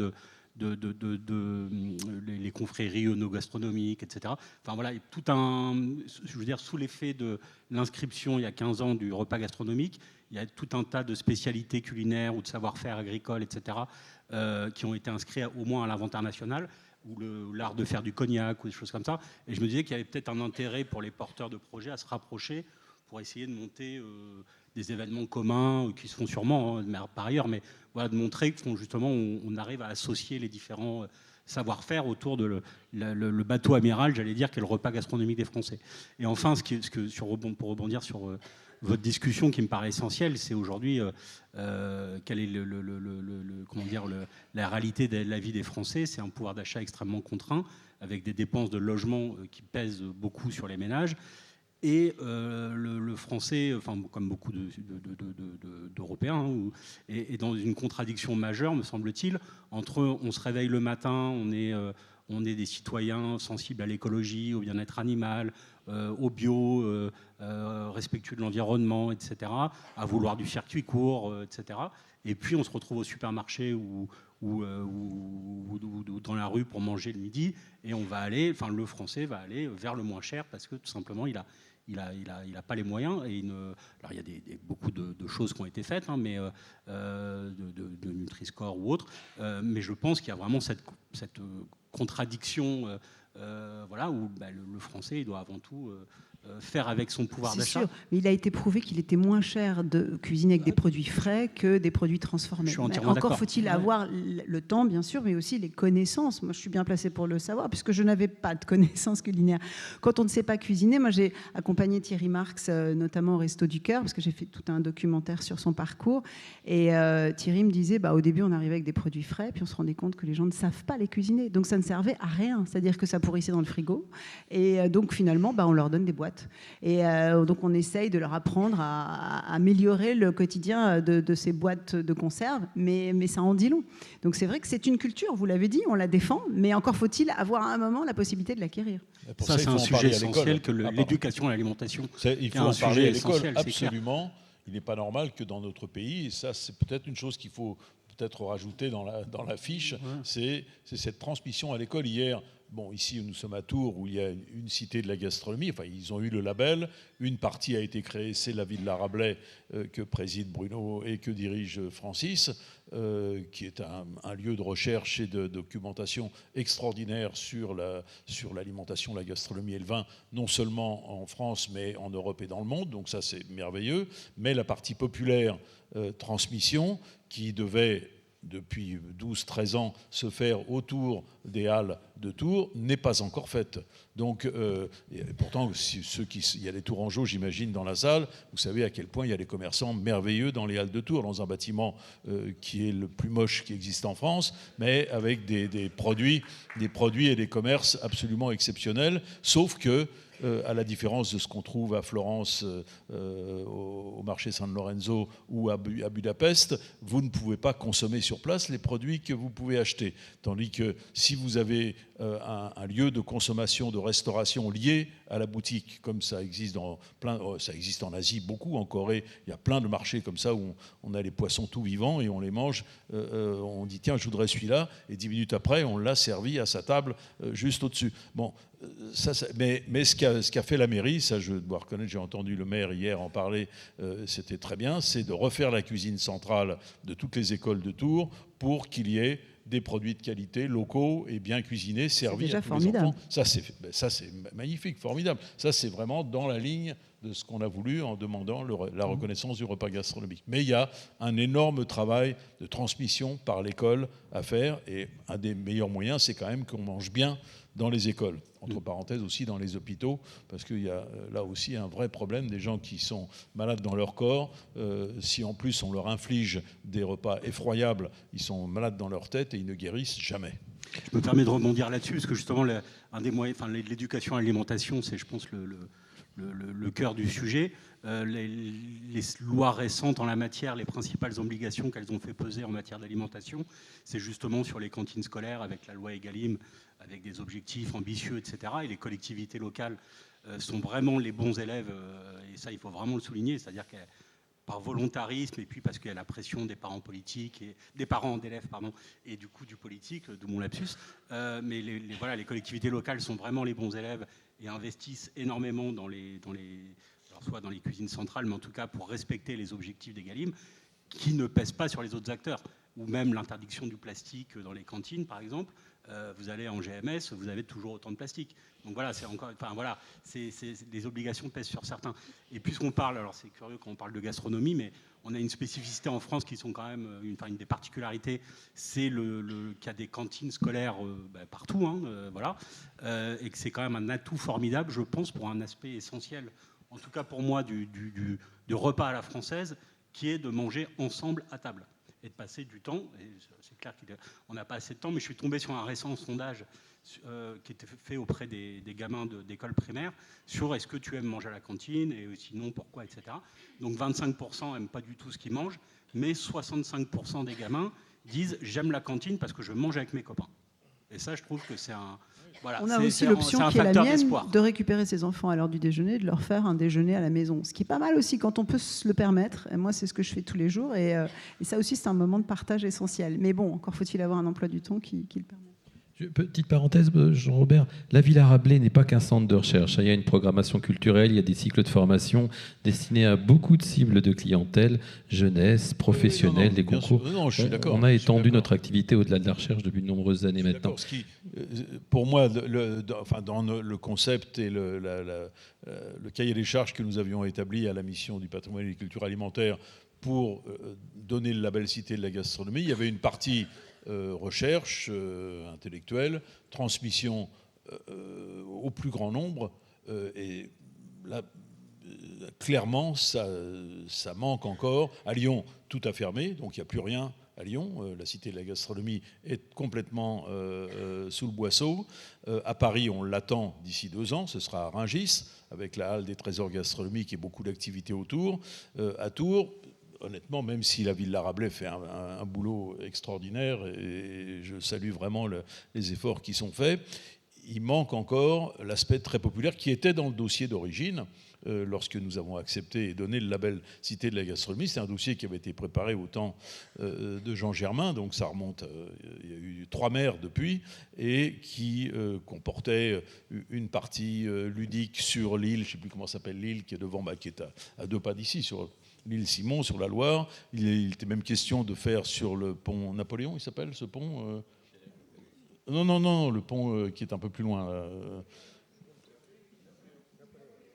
les confréries œnogastronomiques, etc. Enfin voilà, tout je veux dire, sous l'effet de l'inscription il y a 15 ans du repas gastronomique, il y a tout un tas de spécialités culinaires ou de savoir-faire agricole, etc., qui ont été inscrits au moins à l'inventaire national, ou l'art de faire du cognac, ou des choses comme ça. Et je me disais qu'il y avait peut-être un intérêt pour les porteurs de projets à se rapprocher pour essayer de monter des événements communs qui se font sûrement par ailleurs, mais voilà, de montrer que justement on arrive à associer les différents savoir-faire autour de le bateau amiral, j'allais dire, qui est le repas gastronomique des Français. Et enfin, pour rebondir sur votre discussion qui me paraît essentielle, c'est aujourd'hui quelle est la réalité de la vie des Français. C'est un pouvoir d'achat extrêmement contraint, avec des dépenses de logement qui pèsent beaucoup sur les ménages. Et le Français, enfin, comme beaucoup d'Européens, est dans une contradiction majeure, me semble-t-il, entre on se réveille le matin, on est des citoyens sensibles à l'écologie, au bien-être animal, au bio, respectueux de l'environnement, etc., à vouloir du circuit court, etc. Et puis on se retrouve au supermarché ou dans la rue pour manger le midi, et le Français va aller vers le moins cher parce que tout simplement il a pas les moyens. Et alors il y a beaucoup de choses qui ont été faites, mais de Nutri-Score ou autres. Mais je pense qu'il y a vraiment cette contradiction, où le Français il doit avant tout faire avec son pouvoir d'achat. Sûr, mais il a été prouvé qu'il était moins cher de cuisiner avec des produits frais que des produits transformés. Je suis entièrement d'accord. Encore faut-il avoir le temps, bien sûr, mais aussi les connaissances. Moi, je suis bien placée pour le savoir, puisque je n'avais pas de connaissances culinaires. Quand on ne sait pas cuisiner, moi, j'ai accompagné Thierry Marx, notamment au Resto du Cœur, parce que j'ai fait tout un documentaire sur son parcours. Et Thierry me disait, au début, on arrivait avec des produits frais, puis on se rendait compte que les gens ne savent pas les cuisiner. Donc, ça ne servait à rien. C'est-à-dire que ça pourrissait dans le frigo. Et donc, finalement, on leur donne des boîtes. Et donc on essaye de leur apprendre à améliorer le quotidien de ces boîtes de conserve, mais ça en dit long. Donc c'est vrai que c'est une culture, vous l'avez dit, on la défend, mais encore faut-il avoir à un moment la possibilité de l'acquérir. Ça c'est un sujet essentiel que l'éducation à l'alimentation. Il faut en parler à l'école, absolument. Il n'est pas normal que dans notre pays, et ça c'est peut-être une chose qu'il faut peut-être rajouter dans la fiche, c'est cette transmission à l'école. Hier, ici nous sommes à Tours où il y a une cité de la gastronomie, enfin ils ont eu le label, une partie a été créée, c'est la Villa Rabelais que préside Bruno et que dirige Francis, qui est un lieu de recherche et de documentation extraordinaire sur l'alimentation, la gastronomie et le vin, non seulement en France mais en Europe et dans le monde, donc ça c'est merveilleux, mais la partie populaire transmission qui devait depuis 12-13 ans se faire autour des halles de Tours n'est pas encore faite. Donc, pourtant, il y a des Tourangeaux, j'imagine, dans la salle. Vous savez à quel point il y a des commerçants merveilleux dans les halles de Tours, dans un bâtiment qui est le plus moche qui existe en France, mais avec des produits et des commerces absolument exceptionnels, sauf que à la différence de ce qu'on trouve à Florence, au marché San Lorenzo ou à Budapest, vous ne pouvez pas consommer sur place les produits que vous pouvez acheter. Tandis que si vous avez un lieu de consommation, de restauration lié à la boutique, comme ça existe ça existe en Asie beaucoup, en Corée, il y a plein de marchés comme ça où on a les poissons tout vivants et on les mange, on dit tiens je voudrais celui-là, et 10 minutes après on l'a servi à sa table juste au-dessus. Mais ce qu'a fait la mairie, ça je dois reconnaître, j'ai entendu le maire hier en parler, c'était très bien, c'est de refaire la cuisine centrale de toutes les écoles de Tours pour qu'il y ait des produits de qualité, locaux et bien cuisinés, servis à tous les enfants. Ça c'est magnifique, formidable. Ça c'est vraiment dans la ligne de ce qu'on a voulu en demandant la reconnaissance du repas gastronomique. Mais il y a un énorme travail de transmission par l'école à faire, et un des meilleurs moyens, c'est quand même qu'on mange bien dans les écoles, entre parenthèses aussi dans les hôpitaux, parce qu'il y a là aussi un vrai problème des gens qui sont malades dans leur corps. Si en plus on leur inflige des repas effroyables, ils sont malades dans leur tête et ils ne guérissent jamais. Je me permets de rebondir là-dessus, parce que justement, un des moyens, l'éducation à l'alimentation, c'est, je pense, le cœur du sujet. Les lois récentes en la matière, les principales obligations qu'elles ont fait peser en matière d'alimentation, c'est justement sur les cantines scolaires avec la loi Egalim, avec des objectifs ambitieux, etc. Et les collectivités locales sont vraiment les bons élèves, et ça, il faut vraiment le souligner, c'est-à-dire qu'elles, par volontarisme, et puis parce qu'il y a la pression des parents politiques, et des parents d'élèves, pardon, et du coup du politique, d'où mon lapsus. Mais voilà, les collectivités locales sont vraiment les bons élèves et investissent énormément soit dans les cuisines centrales, mais en tout cas pour respecter les objectifs d'Egalim, qui ne pèsent pas sur les autres acteurs, ou même l'interdiction du plastique dans les cantines, par exemple. Vous allez en GMS, vous avez toujours autant de plastique. Donc voilà, les obligations pèsent sur certains. Et puisqu'on parle, alors c'est curieux quand on parle de gastronomie, mais on a une spécificité en France qui sont quand même, une des particularités, c'est qu'il y a des cantines scolaires partout, voilà, et que c'est quand même un atout formidable, je pense, pour un aspect essentiel, en tout cas pour moi, du repas à la française, qui est de manger ensemble à table et de passer du temps. Et c'est clair qu'on n'a pas assez de temps, mais je suis tombé sur un récent sondage qui était fait auprès des gamins d'école primaire sur est-ce que tu aimes manger à la cantine et sinon pourquoi, etc. Donc 25% n'aiment pas du tout ce qu'ils mangent, mais 65% des gamins disent j'aime la cantine parce que je mange avec mes copains. Et ça, je trouve que c'est un... Voilà, on a aussi l'option qui est la mienne de récupérer ses enfants à l'heure du déjeuner, de leur faire un déjeuner à la maison. Ce qui est pas mal aussi quand on peut se le permettre. Et moi, c'est ce que je fais tous les jours. Et ça aussi, c'est un moment de partage essentiel. Mais bon, encore faut-il avoir un emploi du temps qui le permet. Petite parenthèse, Jean-Robert, la Villa Rabelais n'est pas qu'un centre de recherche. Il y a une programmation culturelle, il y a des cycles de formation destinés à beaucoup de cibles de clientèle, jeunesse, professionnelle, des concours. Non, je suis d'accord. On a étendu notre activité au-delà de la recherche depuis de nombreuses années maintenant. Pour moi, dans le concept et le cahier des charges que nous avions établi à la mission du patrimoine et des cultures alimentaires pour donner le label Cité de la gastronomie, il y avait une partie recherche intellectuelle, transmission au plus grand nombre, et là, clairement, ça manque encore. À Lyon, tout a fermé, donc il n'y a plus rien à Lyon. La Cité de la gastronomie est complètement sous le boisseau. À Paris, on l'attend d'ici 2 ans, ce sera à Rungis, avec la halle des trésors gastronomiques et beaucoup d'activités autour. À Tours, honnêtement, même si la Villa Rabelais fait un boulot extraordinaire, et je salue vraiment les efforts qui sont faits, il manque encore l'aspect très populaire qui était dans le dossier d'origine. Lorsque nous avons accepté et donné le label Cité de la gastronomie, c'est un dossier qui avait été préparé au temps de Jean Germain, donc ça remonte, il y a eu 3 maires depuis, et qui comportait une partie ludique sur l'île, je ne sais plus comment s'appelle l'île, qui est devant, qui est à 2 pas d'ici, sur l'île Simon, sur la Loire. Il était même question de faire sur le pont Napoléon, il s'appelle ce pont Non, le pont qui est un peu plus loin.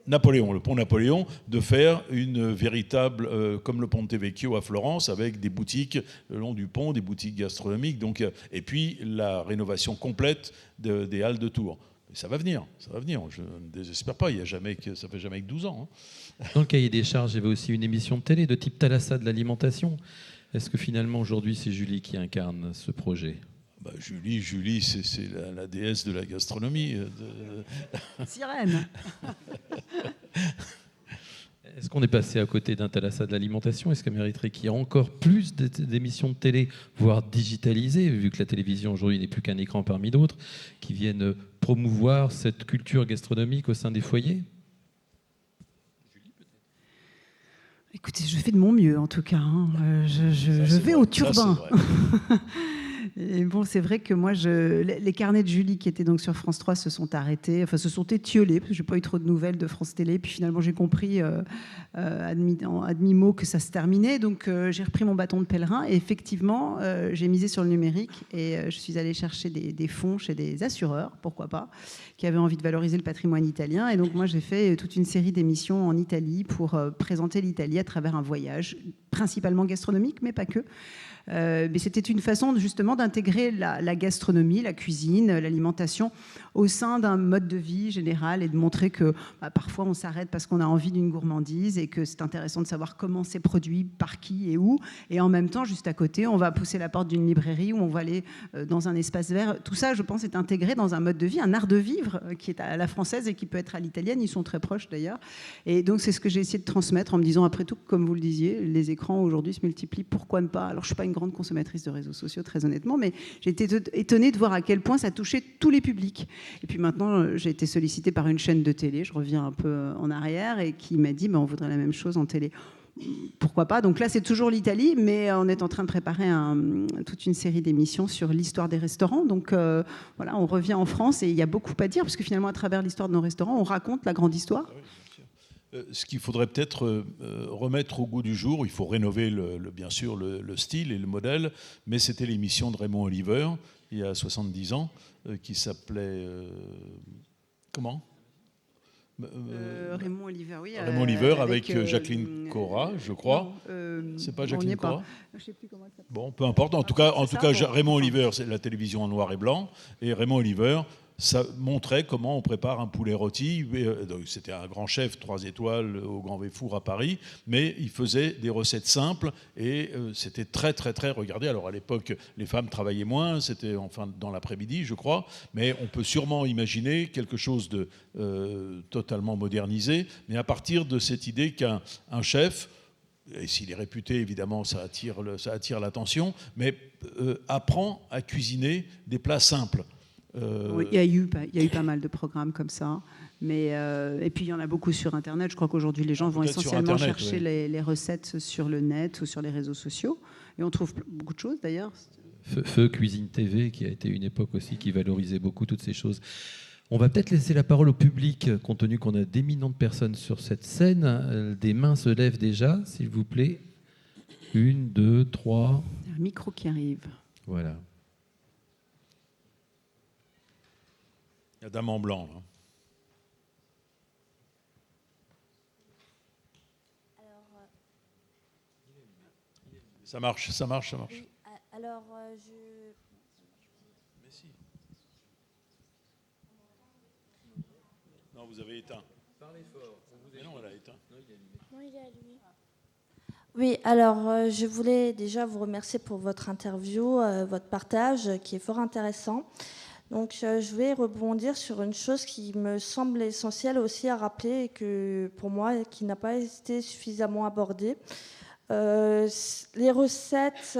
Napoléon, le pont Napoléon, de faire une véritable, comme le Ponte Vecchio à Florence, avec des boutiques le long du pont, des boutiques gastronomiques, donc, et puis la rénovation complète des halles de Tours. Ça va venir, je ne désespère pas, ça fait jamais que 12 ans. Dans le cahier des charges, il y avait aussi une émission de télé de type Thalassa de l'alimentation. Est-ce que finalement, aujourd'hui, c'est Julie qui incarne ce projet ? Julie, c'est la déesse de la gastronomie. Sirène. Est-ce qu'on est passé à côté d'un Thalassa de l'alimentation ? Est-ce qu'elle mériterait qu'il y ait encore plus d'émissions de télé, voire digitalisées, vu que la télévision aujourd'hui n'est plus qu'un écran parmi d'autres, qui viennent promouvoir cette culture gastronomique au sein des foyers ? Écoutez, je fais de mon mieux en tout cas. Je vais au turbin. Et bon, c'est vrai que moi, les carnets de Julie qui étaient donc sur France 3 se sont arrêtés, se sont étiolés, parce que je n'ai pas eu trop de nouvelles de France Télé. Puis finalement, j'ai compris à demi-mot que ça se terminait. Donc j'ai repris mon bâton de pèlerin et effectivement, j'ai misé sur le numérique et je suis allée chercher des fonds chez des assureurs, pourquoi pas, qui avaient envie de valoriser le patrimoine italien. Et donc moi, j'ai fait toute une série d'émissions en Italie pour présenter l'Italie à travers un voyage principalement gastronomique, mais pas que. Mais c'était une façon justement d'intégrer la gastronomie, la cuisine, l'alimentation au sein d'un mode de vie général et de montrer que parfois on s'arrête parce qu'on a envie d'une gourmandise et que c'est intéressant de savoir comment c'est produit, par qui et où. Et en même temps, juste à côté, on va pousser la porte d'une librairie ou on va aller dans un espace vert. Tout ça, je pense, est intégré dans un mode de vie, un art de vivre qui est à la française et qui peut être à l'italienne. Ils sont très proches d'ailleurs. Et donc c'est ce que j'ai essayé de transmettre en me disant, après tout, comme vous le disiez, les écrans aujourd'hui se multiplient, pourquoi ne pas? Alors je ne suis pas une grande consommatrice de réseaux sociaux, très honnêtement, mais j'ai été étonnée de voir à quel point ça touchait tous les publics. Et puis maintenant, j'ai été sollicitée par une chaîne de télé, je reviens un peu en arrière, et qui m'a dit, on voudrait la même chose en télé. Pourquoi pas? Donc là, c'est toujours l'Italie, mais on est en train de préparer toute une série d'émissions sur l'histoire des restaurants. Donc voilà, on revient en France et il y a beaucoup à dire, parce que finalement, à travers l'histoire de nos restaurants, on raconte la grande histoire. Ce qu'il faudrait peut-être remettre au goût du jour, il faut rénover bien sûr le style et le modèle, mais c'était l'émission de Raymond Oliver, il y a 70 ans, qui s'appelait... comment Raymond Oliver, oui. Raymond Oliver avec Jacqueline Cora, je crois. C'est pas Jacqueline Cora. Je sais plus comment elle s'appelle. Bon, peu importe. En tout cas, Raymond Oliver, c'est la télévision en noir et blanc, et Raymond Oliver, ça montrait comment on prépare un poulet rôti. C'était un grand chef 3 étoiles au Grand Véfour à Paris, mais il faisait des recettes simples et c'était très très très regardé. Alors à l'époque, les femmes travaillaient moins, c'était dans l'après-midi, je crois, mais on peut sûrement imaginer quelque chose de totalement modernisé, mais à partir de cette idée qu'un chef, et s'il est réputé, évidemment, ça attire l'attention, mais apprend à cuisiner des plats simples. Oui, il y a eu pas mal de programmes comme ça, mais et puis il y en a beaucoup sur Internet. Je crois qu'aujourd'hui les gens vont essentiellement chercher les recettes sur le net ou sur les réseaux sociaux, et on trouve beaucoup de choses d'ailleurs. Feu Cuisine TV, qui a été une époque aussi qui valorisait beaucoup toutes ces choses. On va peut-être laisser la parole au public, compte tenu qu'on a d'éminentes personnes sur cette scène. Des mains se lèvent déjà, s'il vous plaît. 1, 2, 3. Un micro qui arrive. Voilà. La dame en blanc. Là. Alors, ça marche. oui, alors, Mais si. Non, vous avez éteint. Parlez fort. Mais non, elle a éteint. non, il est allumé. Oui, alors je voulais déjà vous remercier pour votre interview, votre partage qui est fort intéressant. Donc, je vais rebondir sur une chose qui me semble essentielle aussi à rappeler et que, pour moi, qui n'a pas été suffisamment abordée. Les recettes,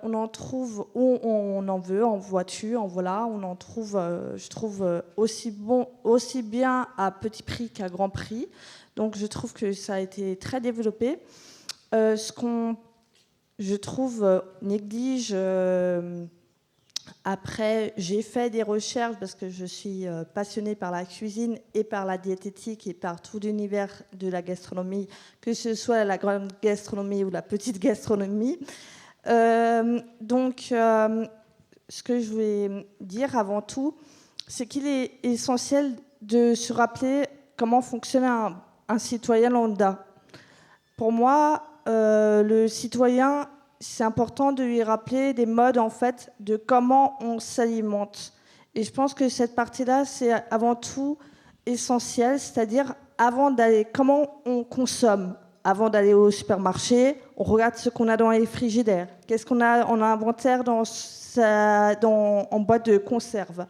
on en trouve où on en veut, en voiture, en voilà. On en trouve, je trouve, aussi bien à petit prix qu'à grand prix. Donc, je trouve que ça a été très développé. Ce qu'on, je trouve, néglige... Après, j'ai fait des recherches parce que je suis passionnée par la cuisine et par la diététique et par tout l'univers de la gastronomie, que ce soit la grande gastronomie ou la petite gastronomie. Donc, ce que je voulais dire avant tout, c'est qu'il est essentiel de se rappeler comment fonctionne un citoyen lambda. Pour moi, le citoyen... c'est important de lui rappeler des modes en fait de comment on s'alimente. Et je pense que cette partie-là, c'est avant tout essentiel, c'est-à-dire avant d'aller, comment on consomme. Avant d'aller au supermarché, on regarde ce qu'on a dans les frigidaires. Qu'est-ce qu'on a en inventaire en boîte de conserve.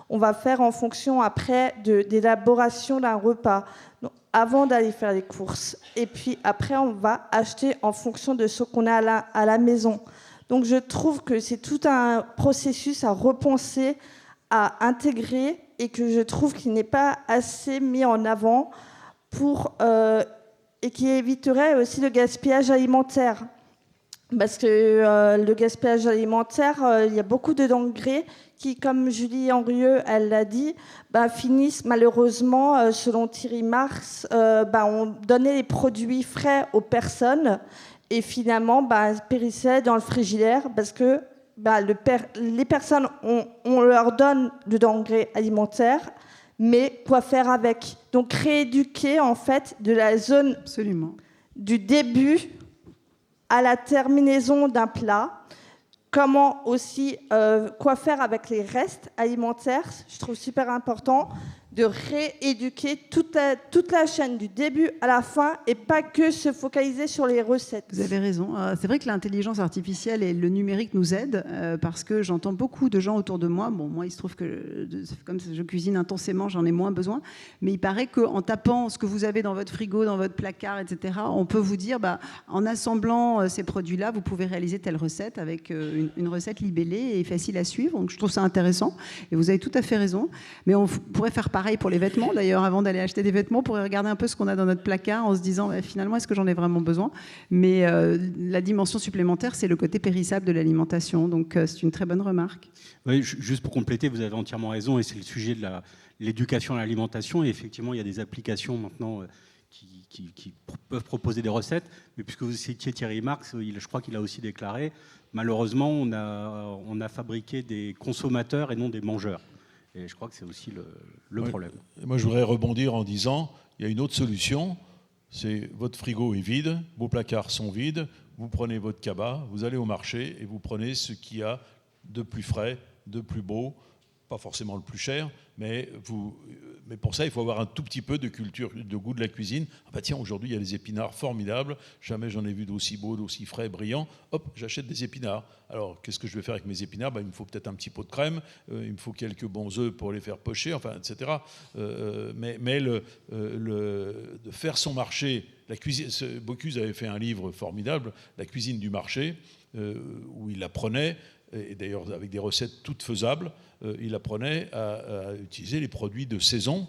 On va faire en fonction après de l'élaboration d'un repas. Donc, avant d'aller faire les courses. Et puis après, on va acheter en fonction de ce qu'on a à la maison. Donc je trouve que c'est tout un processus à repenser, à intégrer, et que je trouve qu'il n'est pas assez mis en avant et qui éviterait aussi le gaspillage alimentaire. Parce que le gaspillage alimentaire, il y a beaucoup de denrées qui, comme Julie Henrieux, elle l'a dit, finissent malheureusement, selon Thierry Marx, on donnait les produits frais aux personnes et finalement périssaient dans le frigidaire parce que les personnes, on leur donne le denrée alimentaire, mais quoi faire avec? Donc rééduquer en fait de la zone Absolument. du début à la terminaison d'un plat. Comment aussi, quoi faire avec les restes alimentaires. Je trouve super important de rééduquer toute la chaîne du début à la fin et pas que se focaliser sur les recettes. Vous avez raison. C'est vrai que l'intelligence artificielle et le numérique nous aident parce que j'entends beaucoup de gens autour de moi. Bon, moi, il se trouve que comme je cuisine intensément, j'en ai moins besoin. Mais il paraît qu'en tapant ce que vous avez dans votre frigo, dans votre placard, etc., on peut vous dire, en assemblant ces produits-là, vous pouvez réaliser telle recette avec une recette libellée et facile à suivre. Donc, je trouve ça intéressant. Et vous avez tout à fait raison. Mais on pourrait faire pareil pour les vêtements. D'ailleurs, avant d'aller acheter des vêtements, on pourrait regarder un peu ce qu'on a dans notre placard en se disant, finalement, est-ce que j'en ai vraiment besoin ? Mais la dimension supplémentaire, c'est le côté périssable de l'alimentation. Donc, c'est une très bonne remarque. Oui, juste pour compléter, vous avez entièrement raison, et c'est le sujet de l'éducation à l'alimentation. Et effectivement, il y a des applications maintenant qui peuvent proposer des recettes. Mais puisque vous citiez Thierry Marx, je crois qu'il a aussi déclaré, malheureusement, on a fabriqué des consommateurs et non des mangeurs. Et je crois que c'est aussi le problème. Moi, je voudrais rebondir en disant, il y a une autre solution, c'est votre frigo est vide, vos placards sont vides, vous prenez votre cabas, vous allez au marché et vous prenez ce qu'il y a de plus frais, de plus beau, pas forcément le plus cher, mais pour ça, il faut avoir un tout petit peu de culture, de goût de la cuisine. Ah bah tiens, aujourd'hui, il y a des épinards formidables. Jamais j'en ai vu d'aussi beaux, d'aussi frais, brillants. Hop, j'achète des épinards. Alors, qu'est-ce que je vais faire avec mes épinards ? Il me faut peut-être un petit pot de crème, il me faut quelques bons œufs pour les faire pocher, enfin, etc. Mais de faire son marché, la cuisine. Bocuse avait fait un livre formidable, La cuisine du marché, où il apprenait, et d'ailleurs avec des recettes toutes faisables, il apprenait à utiliser les produits de saison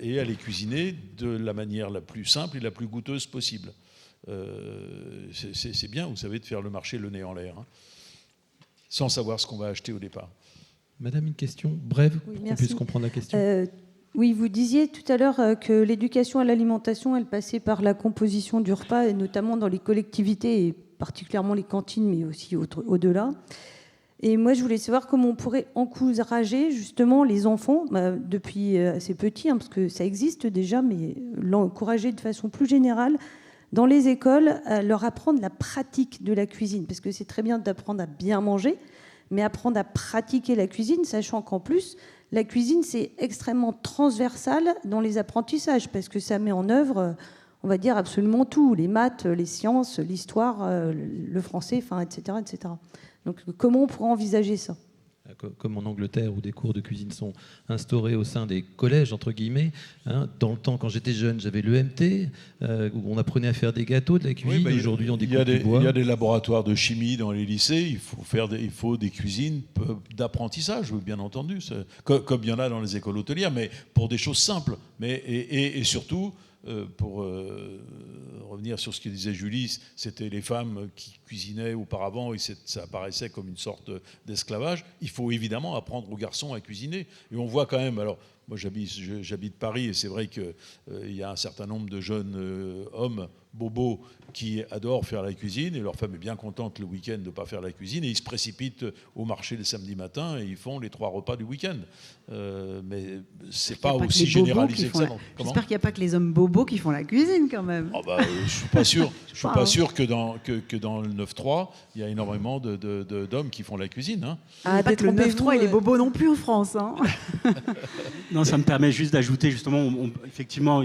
et à les cuisiner de la manière la plus simple et la plus goûteuse possible. C'est bien, vous savez, de faire le marché le nez en l'air, sans savoir ce qu'on va acheter au départ. Madame, une question brève Oui, pour qu'on puisse comprendre la question. Oui, vous disiez tout à l'heure que l'éducation à l'alimentation, elle passait par la composition du repas, et notamment dans les collectivités, et particulièrement les cantines, mais aussi au-delà. Et moi, je voulais savoir comment on pourrait encourager justement les enfants, depuis assez petits, parce que ça existe déjà, mais l'encourager de façon plus générale dans les écoles, à leur apprendre la pratique de la cuisine. Parce que c'est très bien d'apprendre à bien manger, mais apprendre à pratiquer la cuisine, sachant qu'en plus, la cuisine, c'est extrêmement transversal dans les apprentissages, parce que ça met en œuvre, on va dire, absolument tout, les maths, les sciences, l'histoire, le français, etc., etc. Donc, comment on pourrait envisager ça ? Comme en Angleterre, où des cours de cuisine sont instaurés au sein des collèges, entre guillemets. Dans le temps, quand j'étais jeune, j'avais l'EMT, où on apprenait à faire des gâteaux, de la cuisine. Oui, aujourd'hui, on découpe du bois. Il y a des laboratoires de chimie dans les lycées. Il faut des cuisines d'apprentissage, bien entendu, comme il y en a dans les écoles hôtelières, mais pour des choses simples. Et surtout, pour revenir sur ce que disait Julie, c'était les femmes qui cuisinaient auparavant et ça apparaissait comme une sorte d'esclavage. Il faut évidemment apprendre aux garçons à cuisiner. Et on voit quand même, alors moi j'habite Paris et c'est vrai qu'il y a un certain nombre de jeunes hommes bobos qui adorent faire la cuisine et leur femme est bien contente le week-end de ne pas faire la cuisine et ils se précipitent au marché le samedi matin et ils font les 3 repas du week-end. Mais c'est pas aussi généralisé que ça. J'espère qu'il n'y a pas que les hommes bobos qui font la cuisine quand même. Je suis pas sûr. Je suis pas sûr que dans le 9-3, il y a énormément d'hommes qui font la cuisine. Pas que le 9-3 et les bobos non plus en France. Non, ça me permet juste d'ajouter justement, effectivement,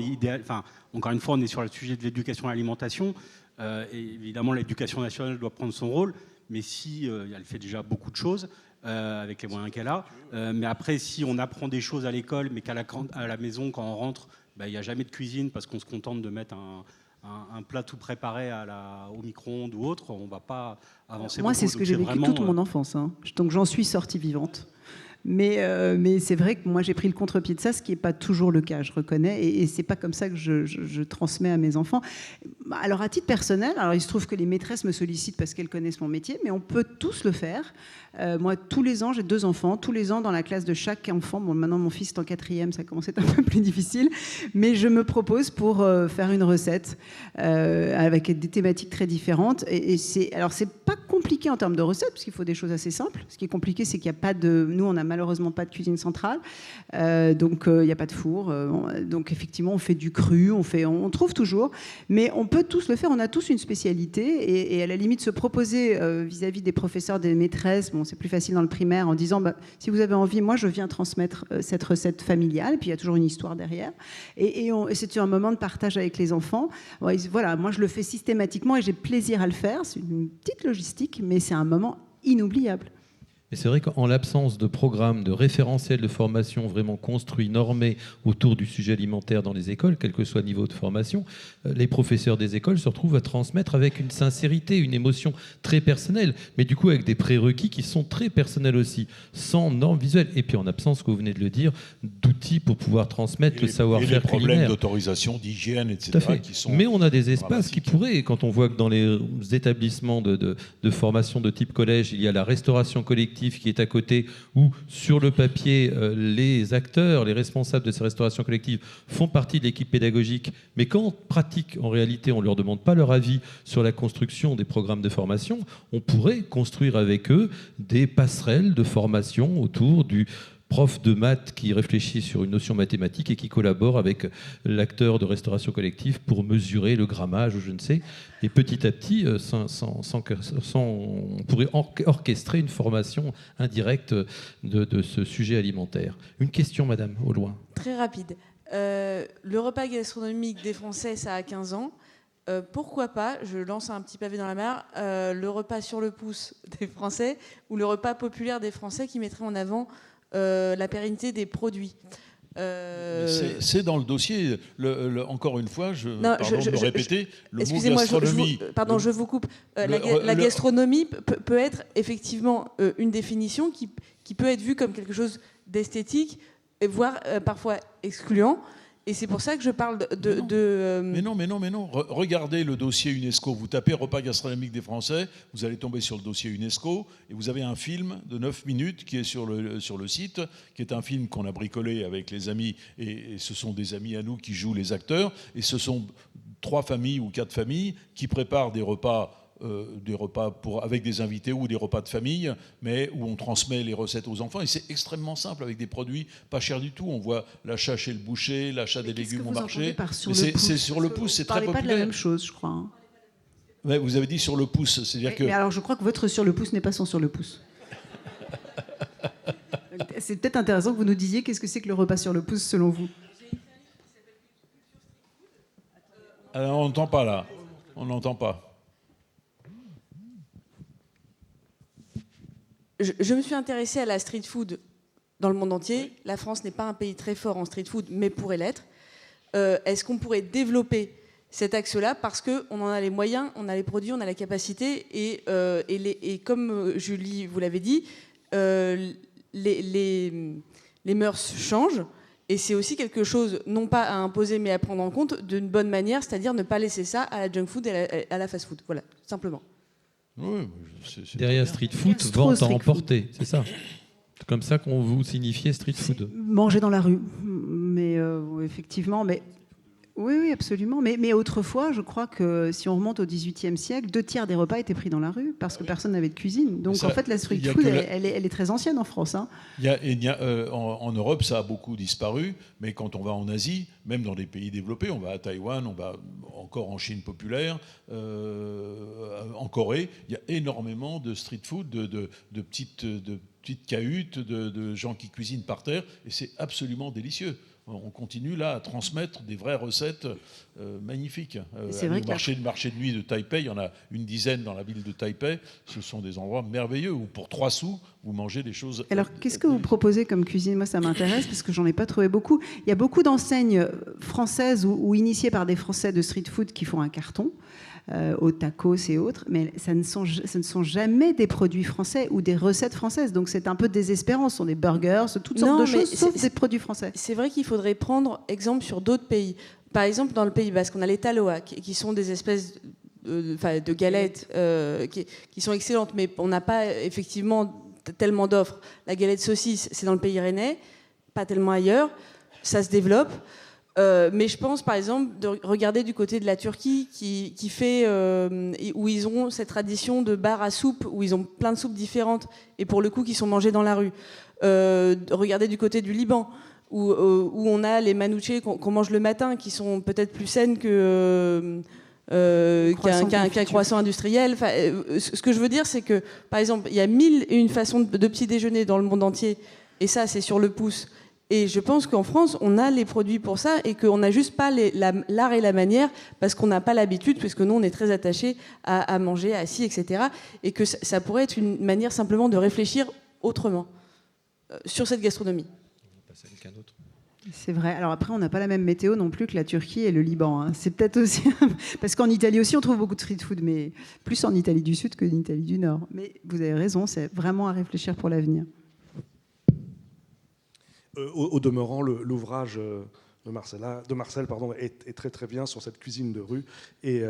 encore une fois, on est sur le sujet de l'éducation à l'alimentation. Et évidemment, l'éducation nationale doit prendre son rôle, mais si elle fait déjà beaucoup de choses avec les moyens qu'elle a. Mais après, si on apprend des choses à l'école, mais qu'à la maison, quand on rentre, il n'y a jamais de cuisine parce qu'on se contente de mettre un plat tout préparé au micro-ondes ou autre, on ne va pas avancer. Moi, c'est ce que j'ai vécu toute mon enfance. Donc j'en suis sortie vivante. Mais c'est vrai que moi, j'ai pris le contre-pied de ça, ce qui n'est pas toujours le cas, je reconnais. Et ce n'est pas comme ça que je transmets à mes enfants. Alors, à titre personnel, il se trouve que les maîtresses me sollicitent parce qu'elles connaissent mon métier, mais on peut tous le faire. Moi, tous les ans, j'ai 2 enfants. Tous les ans, dans la classe de chaque enfant, maintenant, mon fils est en 4e, ça commence à être un peu plus difficile, mais je me propose pour faire une recette avec des thématiques très différentes. Alors, c'est pas compliqué en termes de recettes, parce qu'il faut des choses assez simples. Ce qui est compliqué, c'est qu'il n'y a pas de... Nous, on a malheureusement pas de cuisine centrale, donc il n'y a pas de four. Donc effectivement, on fait du cru, on trouve toujours, mais on peut tous le faire. On a tous une spécialité, et à la limite se proposer vis-à-vis des professeurs, des maîtresses. Bon, c'est plus facile dans le primaire en disant si vous avez envie, moi je viens transmettre cette recette familiale. Et puis il y a toujours une histoire derrière, et c'est un moment de partage avec les enfants. Voilà, moi je le fais systématiquement et j'ai plaisir à le faire. C'est une petite logistique, mais c'est un moment inoubliable. Et c'est vrai qu'en l'absence de programmes, de référentiels de formation vraiment construits, normés autour du sujet alimentaire dans les écoles, quel que soit le niveau de formation, les professeurs des écoles se retrouvent à transmettre avec une sincérité, une émotion très personnelle, mais du coup avec des prérequis qui sont très personnels aussi, sans normes visuelles. Et puis en absence, que vous venez de le dire, d'outils pour pouvoir transmettre le savoir-faire culinaire. Et les problèmes d'autorisation, d'hygiène, etc. Qui sont... Mais on a des espaces qui pourraient, quand on voit que dans les établissements de formation de type collège, il y a la restauration collective qui est à côté, où sur le papier, les acteurs, les responsables de ces restaurations collectives font partie de l'équipe pédagogique, mais quand en pratique, en réalité, on ne leur demande pas leur avis sur la construction des programmes de formation, on pourrait construire avec eux des passerelles de formation autour du prof de maths qui réfléchit sur une notion mathématique et qui collabore avec l'acteur de restauration collective pour mesurer le grammage ou je ne sais. Et petit à petit, on pourrait orchestrer une formation indirecte de ce sujet alimentaire. Une question, madame, au loin. Très rapide. Le repas gastronomique des Français, ça a 15 ans. Pourquoi pas, je lance un petit pavé dans la mare, le repas sur le pouce des Français ou le repas populaire des Français qui mettrait en avant la pérennité des produits. C'est dans le dossier. Encore une fois, le mot gastronomie. Je vous coupe. La gastronomie peut être effectivement une définition qui peut être vue comme quelque chose d'esthétique, et voire parfois excluant. Et c'est pour ça que je parle Mais non. Regardez le dossier UNESCO. Vous tapez repas gastronomique des Français, vous allez tomber sur le dossier UNESCO et vous avez un film de 9 minutes qui est sur le site, qui est un film qu'on a bricolé avec les amis, et ce sont des amis à nous qui jouent les acteurs, et ce sont 3 familles ou 4 familles qui préparent des repas avec des invités ou des repas de famille, mais où on transmet les recettes aux enfants. Et c'est extrêmement simple, avec des produits pas chers du tout. On voit l'achat chez le boucher, l'achat des légumes au marché. C'est sur le pouce, c'est très populaire. Vous ne parlez pas de la même chose, je crois. Hein. Ouais, vous avez dit sur le pouce, c'est-à-dire que... Mais alors, je crois que votre sur le pouce n'est pas son sur le pouce. C'est peut-être intéressant que vous nous disiez qu'est-ce que c'est que le repas sur le pouce, selon vous. Alors, on n'entend pas, là. On n'entend pas. Je me suis intéressée à la street food dans le monde entier. La France n'est pas un pays très fort en street food, mais pourrait l'être. Est-ce qu'on pourrait développer cet axe-là, parce qu'on en a les moyens, on a les produits, on a la capacité, et comme Julie vous l'avait dit, les mœurs changent, et c'est aussi quelque chose, non pas à imposer, mais à prendre en compte d'une bonne manière, c'est-à-dire ne pas laisser ça à la junk food et à la fast food. Voilà, simplement. Oui, derrière street food, vente à emporter, c'est ça. C'est comme ça qu'on vous signifiait street food. Manger dans la rue, mais effectivement, mais oui, absolument. Mais autrefois, je crois que si on remonte au XVIIIe siècle, 2/3 des repas étaient pris dans la rue parce que personne n'avait de cuisine. Donc en fait, la street food, elle est très ancienne en France. Hein. En Europe, ça a beaucoup disparu, mais quand on va en Asie, même dans des pays développés, on va à Taïwan, on va encore en Chine populaire, en Corée, il y a énormément de street food, de petites cahutes, de gens qui cuisinent par terre, et c'est absolument délicieux. On continue là à transmettre des vraies recettes magnifiques. C'est vrai le marché de nuit de Taipei, il y en a une dizaine dans la ville de Taipei. Ce sont des endroits merveilleux où pour 3 sous, vous mangez des choses... Alors, qu'est-ce que vous proposez comme cuisine ? Moi, ça m'intéresse parce que j'en ai pas trouvé beaucoup. Il y a beaucoup d'enseignes françaises ou initiées par des Français de street food qui font un carton. Aux tacos et autres, mais ce ne sont jamais des produits français ou des recettes françaises. Donc c'est un peu désespérant. Ce sont des burgers, toutes sortes de choses, sauf des produits français. C'est vrai qu'il faudrait prendre exemple sur d'autres pays. Par exemple, dans le Pays Basque, on a les taloa, qui sont des espèces de galettes qui sont excellentes, mais on n'a pas effectivement tellement d'offres. La galette saucisse, c'est dans le pays rennais, pas tellement ailleurs. Ça se développe. Mais je pense, par exemple, de regarder du côté de la Turquie, qui fait, où ils ont cette tradition de bar à soupe, où ils ont plein de soupes différentes, et pour le coup, qui sont mangées dans la rue. Regardez du côté du Liban, où on a les manouchés qu'on mange le matin, qui sont peut-être plus saines qu'un croissant industriel. Enfin, ce que je veux dire, c'est que, par exemple, il y a 1001 façons de petit déjeuner dans le monde entier, et ça, c'est sur le pouce. Et je pense qu'en France, on a les produits pour ça, et qu'on n'a juste pas l'art et la manière, parce qu'on n'a pas l'habitude, puisque nous, on est très attachés à manger assis, etc. Et que ça pourrait être une manière simplement de réfléchir autrement sur cette gastronomie. On va passer à quelqu'un d'autre. C'est vrai. Alors après, on n'a pas la même météo non plus que la Turquie et le Liban, hein. C'est peut-être aussi... Parce qu'en Italie aussi, on trouve beaucoup de street food, mais plus en Italie du Sud que en Italie du Nord. Mais vous avez raison, c'est vraiment à réfléchir pour l'avenir. Au demeurant, l'ouvrage de Marcel est très très bien sur cette cuisine de rue et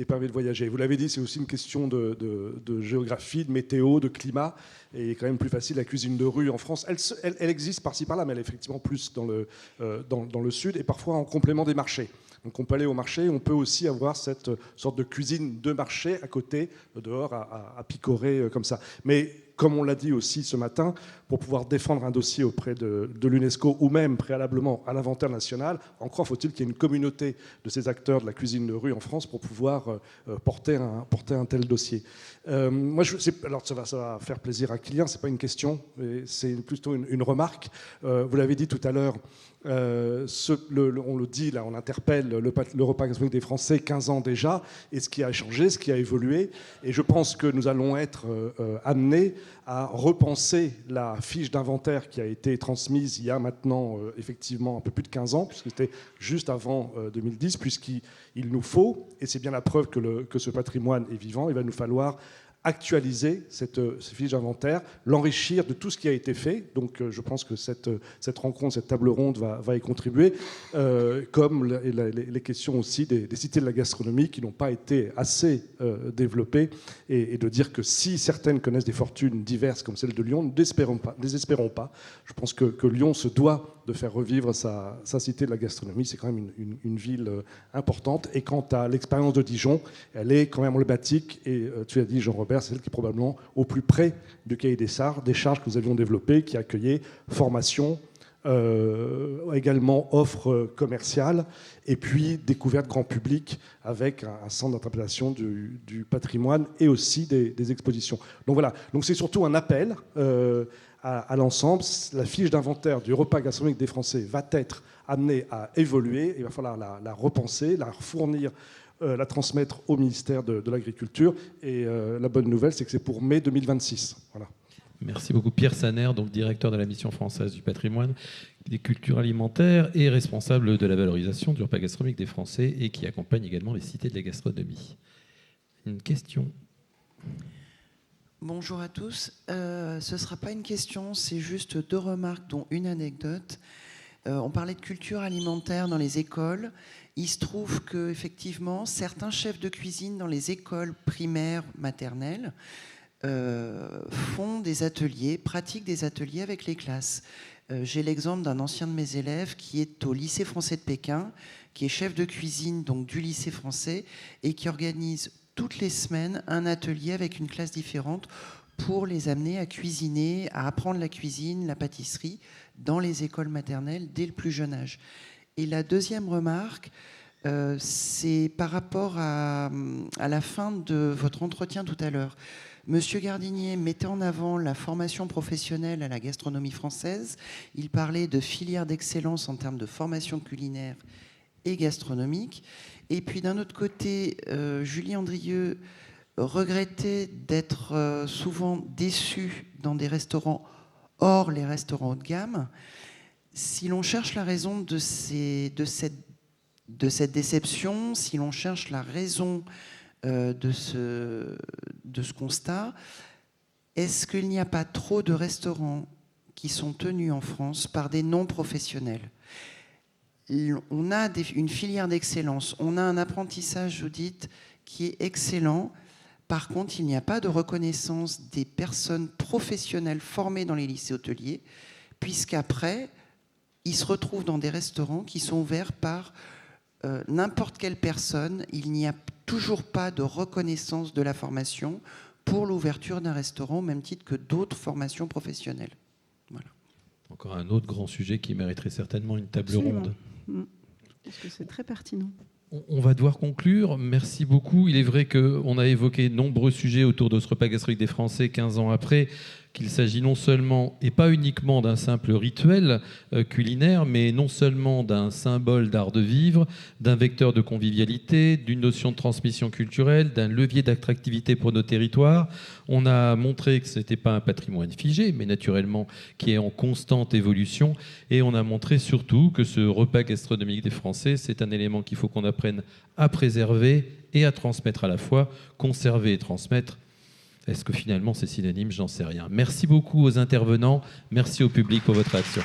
permet de voyager. Vous l'avez dit, c'est aussi une question de géographie, de météo, de climat. Et il est quand même plus facile la cuisine de rue en France. Elle existe par-ci par-là, mais elle est effectivement plus dans le sud et parfois en complément des marchés. Donc on peut aller au marché, on peut aussi avoir cette sorte de cuisine de marché à côté, dehors, à picorer comme ça. Mais comme on l'a dit aussi ce matin, pour pouvoir défendre un dossier auprès de l'UNESCO ou même préalablement à l'inventaire national, encore faut-il qu'il y ait une communauté de ces acteurs de la cuisine de rue en France pour pouvoir porter un tel dossier. Alors ça va faire plaisir à Kylian, c'est pas une question, c'est plutôt une remarque. Vous l'avez dit tout à l'heure, on le dit là, on interpelle le repas gastronomique des Français 15 ans déjà, et ce qui a changé, ce qui a évolué, et je pense que nous allons être amenés à repenser la fiche d'inventaire qui a été transmise il y a maintenant effectivement un peu plus de 15 ans, puisque c'était juste avant 2010, puisqu'il nous faut, et c'est bien la preuve que ce patrimoine est vivant, il va nous falloir actualiser cette fiche d'inventaire, l'enrichir de tout ce qui a été fait. Donc je pense que cette rencontre, cette table ronde va y contribuer, comme les questions aussi des cités de la gastronomie qui n'ont pas été assez développées, et de dire que si certaines connaissent des fortunes diverses comme celle de Lyon, ne désespérons pas. Je pense que Lyon se doit de faire revivre sa cité de la gastronomie. C'est quand même une ville importante. Et quant à l'expérience de Dijon, elle est quand même emblématique. Et tu as dit, Jean-Robert, c'est celle qui est probablement au plus près du cahier des charges que nous avions développé, qui accueillait formation, également offre commerciale, et puis découverte grand public avec un centre d'interprétation du patrimoine et aussi des expositions. Donc voilà, donc c'est surtout un appel à l'ensemble. La fiche d'inventaire du repas gastronomique des Français va être amenée à évoluer. Il va falloir la repenser, la fournir, la transmettre au ministère de l'Agriculture. Et la bonne nouvelle, c'est que c'est pour mai 2026. Voilà. Merci beaucoup. Pierre Saner, donc directeur de la mission française du patrimoine, des cultures alimentaires et responsable de la valorisation du repas gastronomique des Français et qui accompagne également les cités de la gastronomie. Une question ? Bonjour à tous. Ce ne sera pas une question, c'est juste 2 remarques, dont une anecdote. On parlait de culture alimentaire dans les écoles. Il se trouve qu'effectivement, certains chefs de cuisine dans les écoles primaires, maternelles, font des ateliers, pratiquent des ateliers avec les classes. J'ai l'exemple d'un ancien de mes élèves qui est au lycée français de Pékin, qui est chef de cuisine donc du lycée français et qui organise toutes les semaines un atelier avec une classe différente pour les amener à cuisiner, à apprendre la cuisine, la pâtisserie dans les écoles maternelles dès le plus jeune âge. Et la deuxième remarque, c'est par rapport à la fin de votre entretien tout à l'heure. Monsieur Gardinier mettait en avant la formation professionnelle à la gastronomie française. Il parlait de filière d'excellence en termes de formation culinaire et gastronomique. Et puis d'un autre côté, Julie Andrieux regrettait d'être souvent déçue dans des restaurants hors les restaurants haut de gamme. Si l'on cherche la raison de cette déception, si l'on cherche la raison de ce constat, est-ce qu'il n'y a pas trop de restaurants qui sont tenus en France par des non-professionnels ? On a une filière d'excellence, on a un apprentissage, vous dites, qui est excellent. Par contre, il n'y a pas de reconnaissance des personnes professionnelles formées dans les lycées hôteliers, puisqu'après, ils se retrouvent dans des restaurants qui sont ouverts par n'importe quelle personne. Il n'y a toujours pas de reconnaissance de la formation pour l'ouverture d'un restaurant, au même titre que d'autres formations professionnelles. Voilà. Encore un autre grand sujet qui mériterait certainement une table Absolument. ronde. Je pense que c'est très pertinent. On va devoir conclure. Merci beaucoup. Il est vrai qu'on a évoqué de nombreux sujets autour de ce repas gastronomique des Français 15 ans après, qu'il s'agit non seulement et pas uniquement d'un simple rituel culinaire, mais non seulement d'un symbole d'art de vivre, d'un vecteur de convivialité, d'une notion de transmission culturelle, d'un levier d'attractivité pour nos territoires. On a montré que ce n'était pas un patrimoine figé, mais naturellement qui est en constante évolution. Et on a montré surtout que ce repas gastronomique des Français, c'est un élément qu'il faut qu'on apprenne à préserver et à transmettre à la fois, conserver et transmettre. Est-ce que finalement c'est synonyme? J'en sais rien. Merci beaucoup aux intervenants. Merci au public pour votre action.